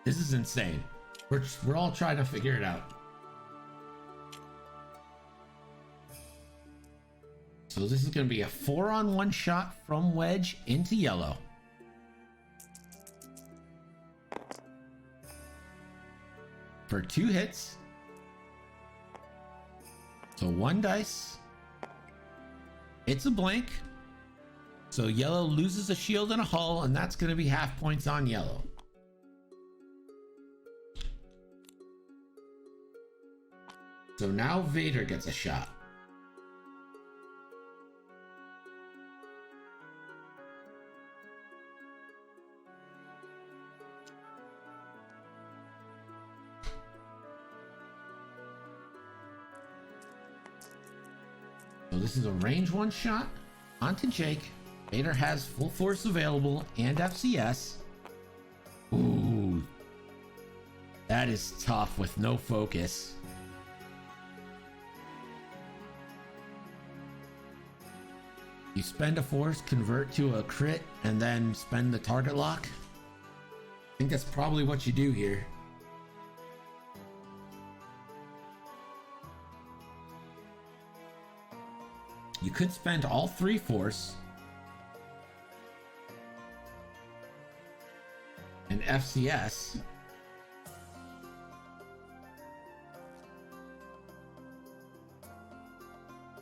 This is insane. We're all trying to figure it out. So this is going to be a 4-on-1 shot from Wedge into yellow. For 2 hits. So 1 dice. It's a blank. So yellow loses a shield and a hull, and that's going to be half points on yellow. So now Vader gets a shot. So this is a range 1 shot onto Jake. Vader has full force available and FCS. Ooh. That is tough with no focus. You spend a force, convert to a crit, and then spend the target lock. I think that's probably what you do here. You could spend all 3 force and FCS.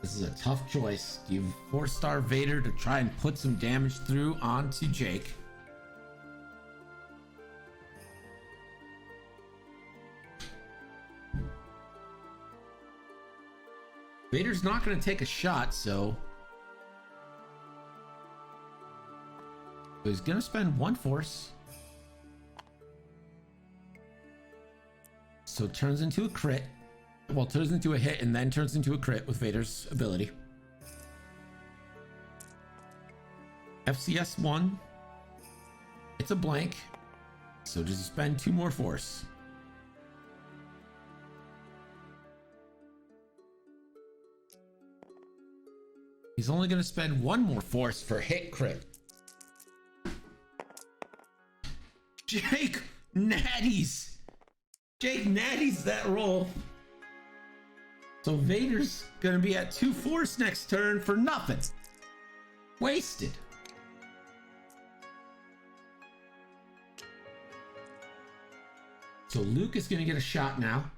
This is a tough choice. Do you 4-star Vader to try and put some damage through onto Jake? Vader's not going to take a shot, so he's going to spend 1 force. So it turns into a crit. Well, it turns into a hit and then turns into a crit with Vader's ability. FCS 1. It's a blank. So does he spend 2 more force? He's only going to spend 1 more force for hit crit. Jake natties. Jake natties that roll. So Vader's going to be at 2 force next turn for nothing. Wasted. So Luke is going to get a shot now.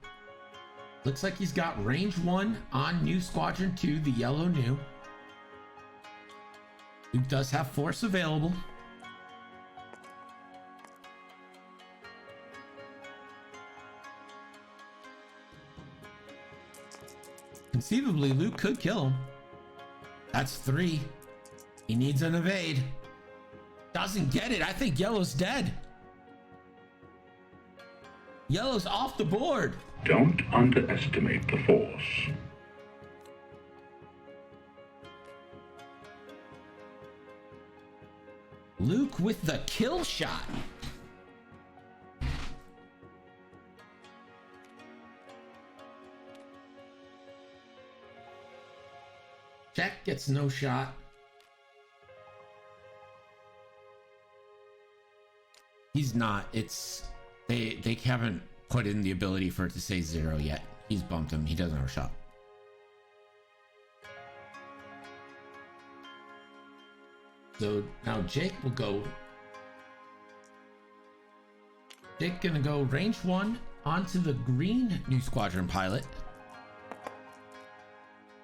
Looks like he's got range 1 on New Squadron 2, the yellow new. Luke does have force available. Conceivably, Luke could kill him. That's 3. He needs an evade. Doesn't get it. I think yellow's dead. Yellow's off the board. Don't underestimate the Force. Luke with the kill shot. Jack gets no shot. He's not. It's they haven't put in the ability for it to say 0 yet. He's bumped him. He doesn't have a shot. So now Jake will go. Jake gonna go range 1 onto the green New Squadron pilot.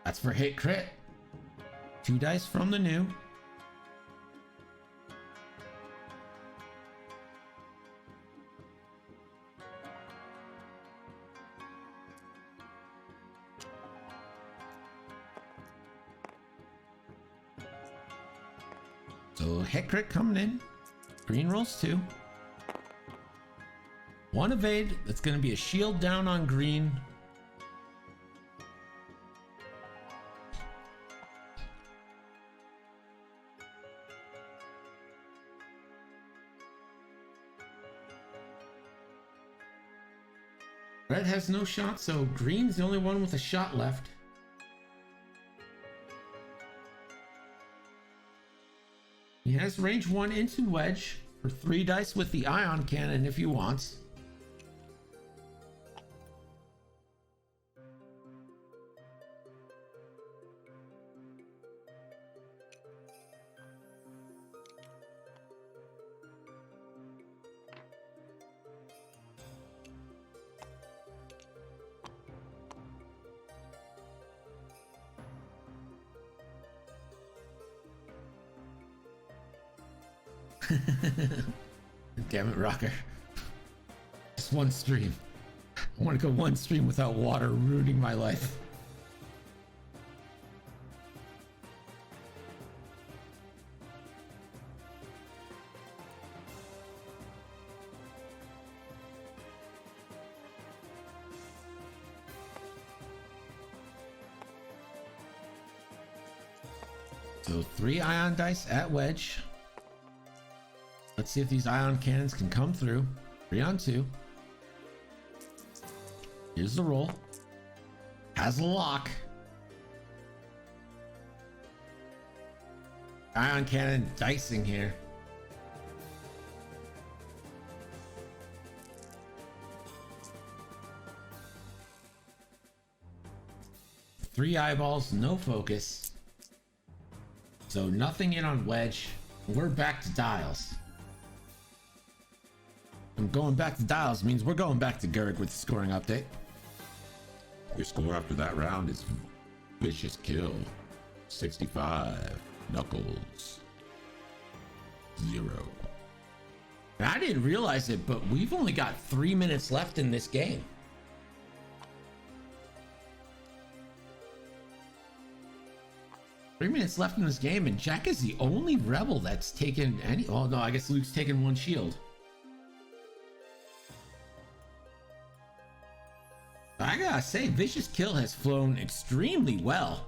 That's for hit crit. 2 dice from the new. So hit crit coming in. Green rolls 2. 1 evade. That's going to be a shield down on green. Red has no shot, so green's the only one with a shot left. He has range 1 into wedge for 3 dice with the ion cannon if he wants. Damn it, Rocker. Just 1 stream. I want to go 1 stream without water ruining my life. So 3 ion dice at wedge. Let's see if these ion cannons can come through. 3 on 2. Here's the roll. Has a lock. Ion cannon dicing here. Three eyeballs, no focus. So nothing in on wedge. We're back to dials. And going back to dials means we're going back to Gerg with the scoring update. Your score after that round is Vici0usK1ll 65, Knuckles 0. And I didn't realize it, but we've only got 3 minutes left in this game. Three minutes left in this game, and Jack is the only rebel that's taken any. Oh no, I guess Luke's taken one shield. I gotta say, Vici0usK1ll has flown extremely well.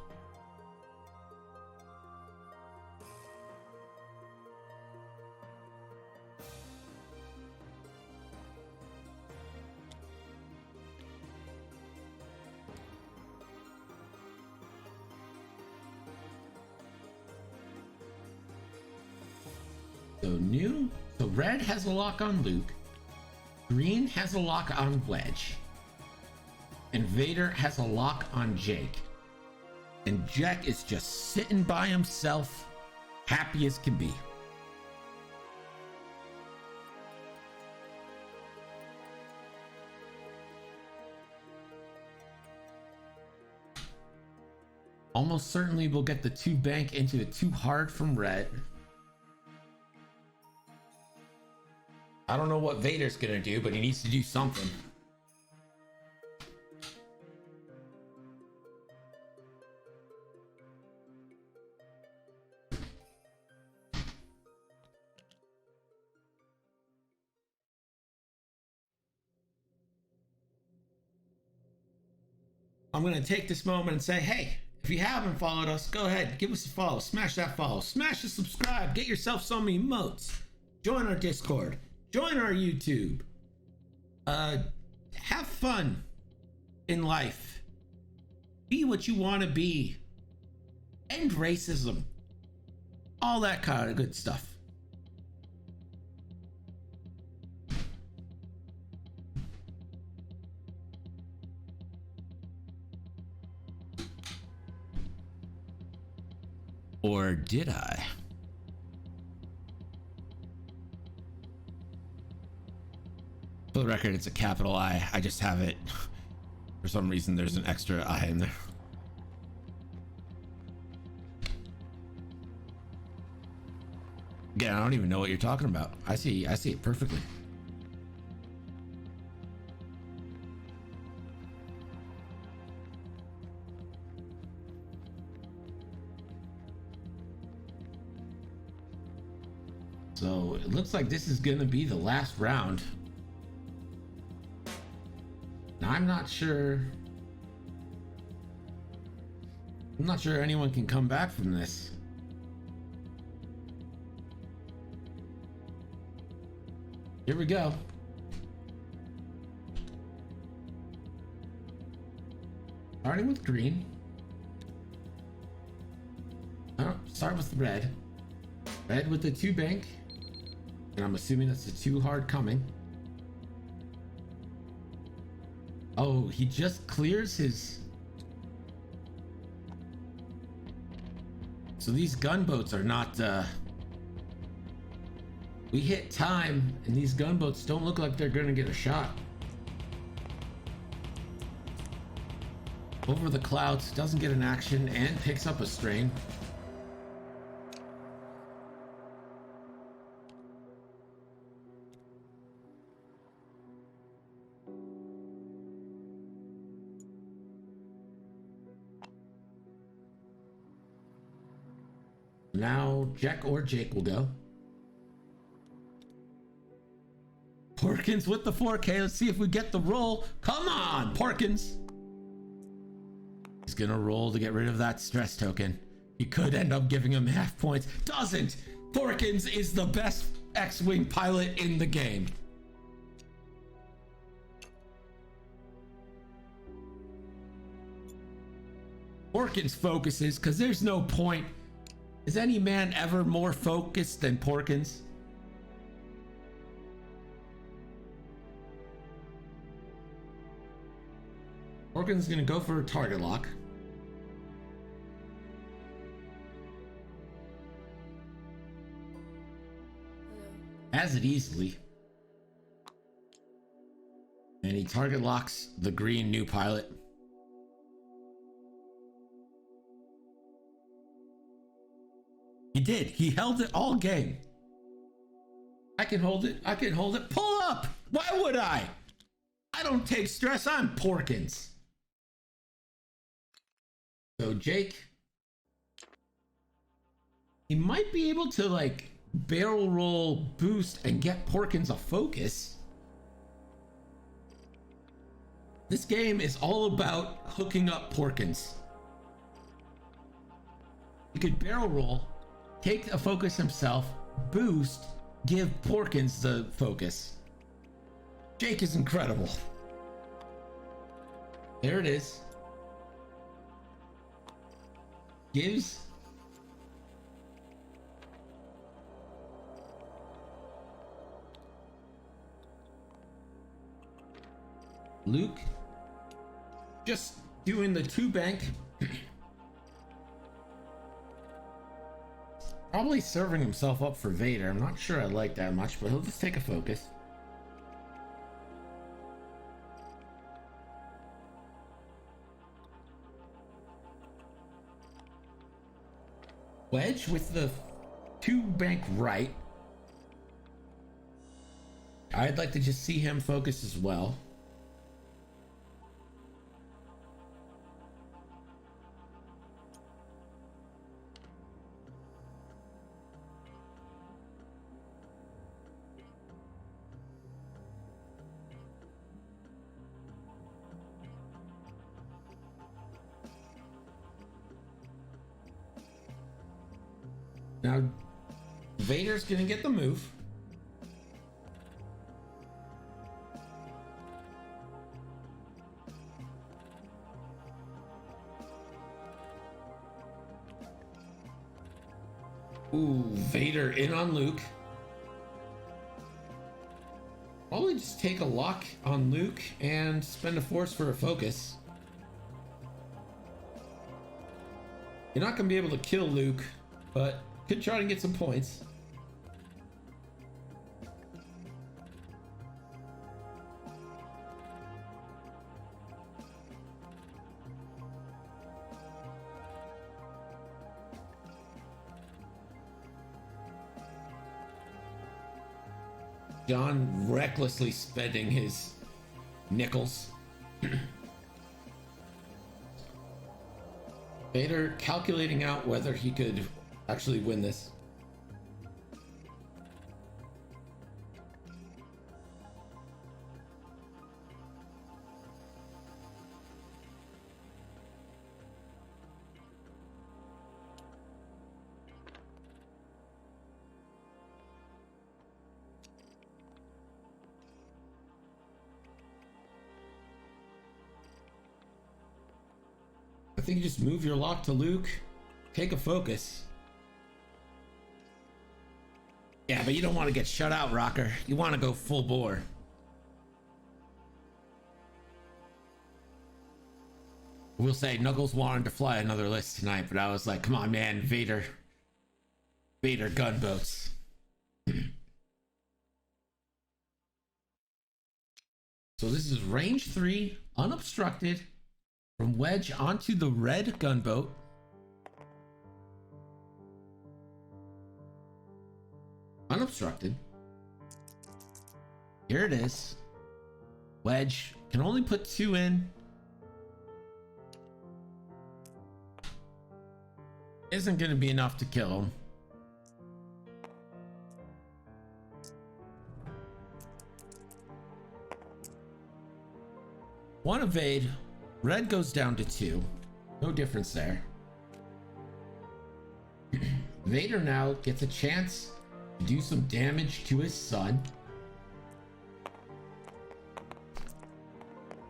So red has a lock on Luke, green has a lock on Wedge, and Vader has a lock on Jake. And Jack is just sitting by himself, happy as can be. Almost certainly we'll get the 2 bank into a 2 hard from red. I don't know what Vader's gonna do, but he needs to do something. I'm gonna take this moment and say, hey, if you haven't followed us, go ahead, give us a follow, smash that follow, smash the subscribe, get yourself some emotes, join our Discord, join our YouTube. Have fun in life. Be what you want to be. End racism. All that kind of good stuff. Or did I? For the record, it's a capital I. I just have it. For some reason, there's an extra I in there. Again, I don't even know what you're talking about. I see it perfectly. So it looks like this is gonna be the last round. Now I'm not sure anyone can come back from this. Here we go. Starting with green. Oh, start with red. Red with the 2 bank. And I'm assuming that's the 2 hard coming. Oh, he just clears his... So these gunboats are not, we hit time, and these gunboats don't look like they're gonna get a shot. Over the clouds, doesn't get an action, and picks up a strain. Now Jack or Jake will go. Porkins with the 4K. Let's see if we get the roll. Come on, Porkins. He's gonna roll to get rid of that stress token. He could end up giving him half points. Doesn't. Porkins is the best X-Wing pilot in the game. Porkins focuses because there's no point Is any man ever more focused than Porkins? Porkins gonna go for a target lock. Has it easily. And he target locks the green new pilot. He did. He held it all game. I can hold it. I can hold it. Pull up. Why would I? I don't take stress. I'm Porkins. So Jake, he might be able to like barrel roll boost and get Porkins a focus. This game is all about hooking up Porkins. He could barrel roll, take a focus himself, boost, give Porkins the focus. Jake is incredible. There it is. Gives. Luke just doing the 2-bank. Probably serving himself up for Vader. I'm not sure I like that much, but he'll just take a focus. Wedge with the 2-bank right. I'd like to just see him focus as well. Now, Vader's gonna get the move. Ooh, Vader in on Luke. Probably just take a lock on Luke and spend a force for a focus. You're not gonna be able to kill Luke, but could try to get some points. John recklessly spending his nickels. Vader calculating out whether he could actually win this. I think you just move your lock to Luke, take a focus. Yeah, but you don't want to get shut out, Rocker. You want to go full bore. We'll say Knuckles wanted to fly another list tonight, but I was like, come on, man, Vader gunboats. So this is range 3, unobstructed, from Wedge onto the red gunboat. Unobstructed. Here it is. Wedge can only put 2 in. Isn't going to be enough to kill him. One evade. Red goes down to 2. No difference there. Vader now gets a chance to do some damage to his son.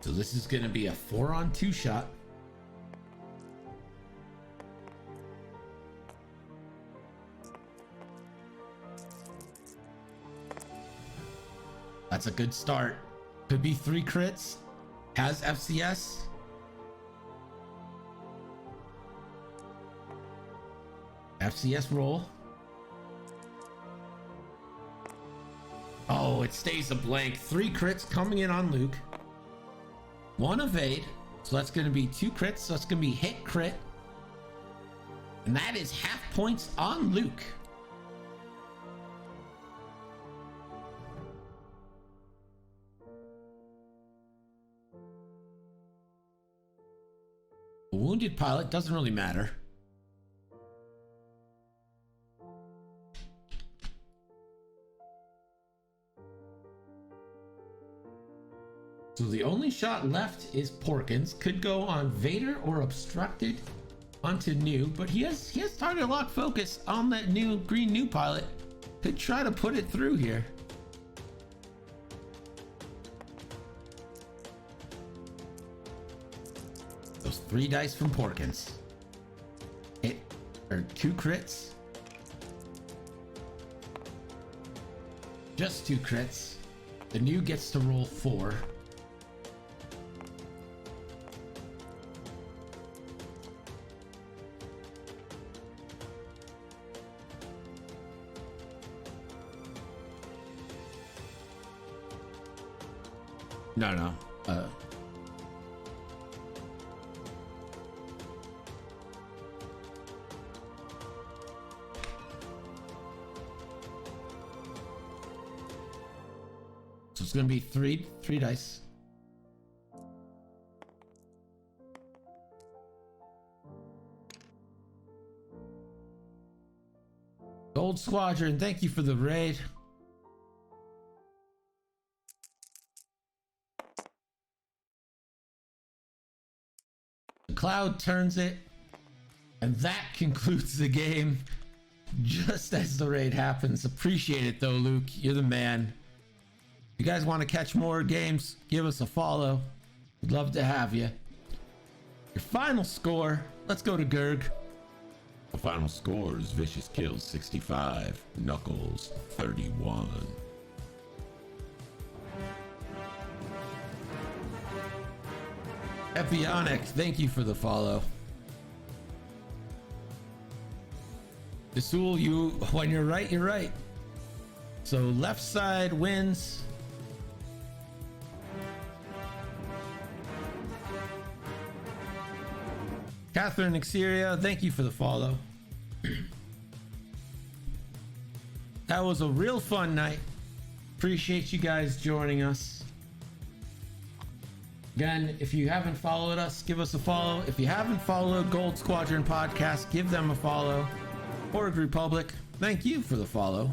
So this is going to be a 4-on-2 shot. That's a good start. Could be 3 crits. Has FCS. FCS roll. Oh, it stays a blank. 3 crits coming in on Luke. 1 evade. So that's going to be 2 crits. So that's going to be hit crit. And that is half points on Luke. A wounded pilot doesn't really matter. So the only shot left is Porkins. Could go on Vader or obstructed onto new, but he has target lock focus on that new green new pilot. Could try to put it through here. Those 3 dice from Porkins. Hit or 2 crits. Just 2 crits. The new gets to roll 4. No. So it's gonna be three dice. Gold Squadron, thank you for the raid. Cloud turns it, and that concludes the game just as the raid happens. Appreciate it though, Luke. You're the man. If you guys want to catch more games, give us a follow. We'd love to have you. Your final score, let's go to Gerg. The final score is Vici0usK1ll 65, Knuckles 31. Epionic, thank you for the follow. Vici0usK1ll, you, when you're right, you're right. So left side wins. Catherine Exeria, thank you for the follow. That was a real fun night. Appreciate you guys joining us. Again, if you haven't followed us, give us a follow. If you haven't followed Gold Squadron Podcast, give them a follow. Org Republic, thank you for the follow.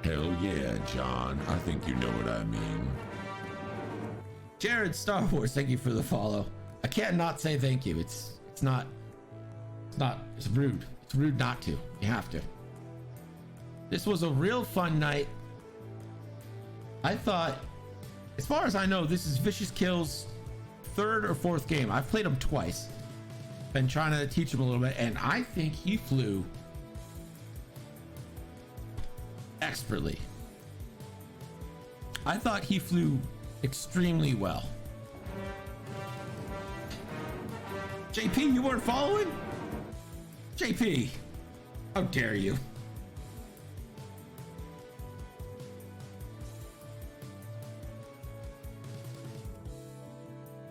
Hell yeah, John. I think you know what I mean. Jared Star Wars, thank you for the follow. I can't not say thank you. It's rude. It's rude not to. You have to. This was a real fun night. I thought, as far as I know, this is Vici0usK1ll's 3rd or 4th game. I've played him twice. Been trying to teach him a little bit, and I think he flew expertly. I thought he flew extremely well. JP, you weren't following? JP, how dare you?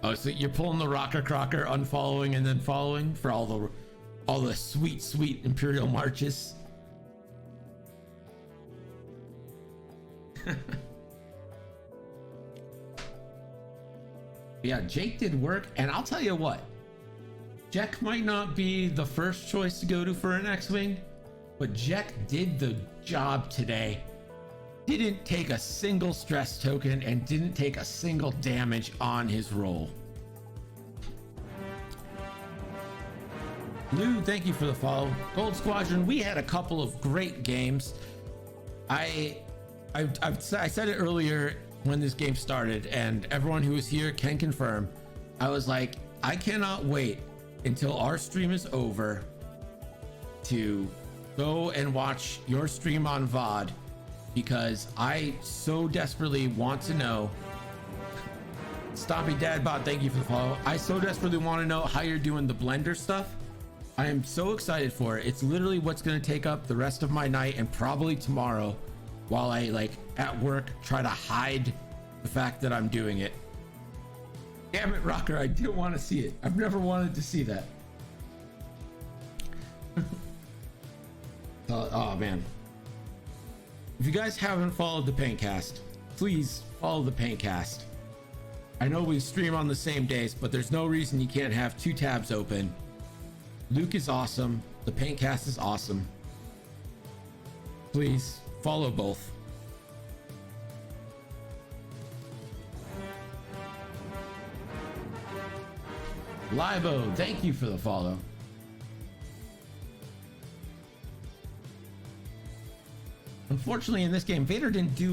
Oh, so you're pulling the Rocker Crocker, unfollowing and then following for all the sweet Imperial marches. Yeah, Jake did work, and I'll tell you what, Jack might not be the first choice to go to for an X-Wing, but Jack did the job today. Didn't take a single stress token and didn't take a single damage on his roll. Lou, thank you for the follow. Gold Squadron, we had a couple of great games. I said it earlier when this game started, and everyone who was here can confirm. I was like, I cannot wait until our stream is over to go and watch your stream on VOD because I so desperately want to know. Stompy Dadbot, thank you for the follow. I so desperately want to know how you're doing the blender stuff. I am so excited for it. It's literally what's going to take up the rest of my night and probably tomorrow while I like at work try to hide the fact that I'm doing it. Damn it, Rocker, I didn't want to see it. I've never wanted to see that. Oh man. If you guys haven't followed the Paintcast, please follow the Paintcast. I know we stream on the same days, but there's no reason you can't have two tabs open. Luke is awesome. The Paintcast is awesome. Please follow both. Libo, thank you for the follow. Unfortunately, in this game, Vader didn't do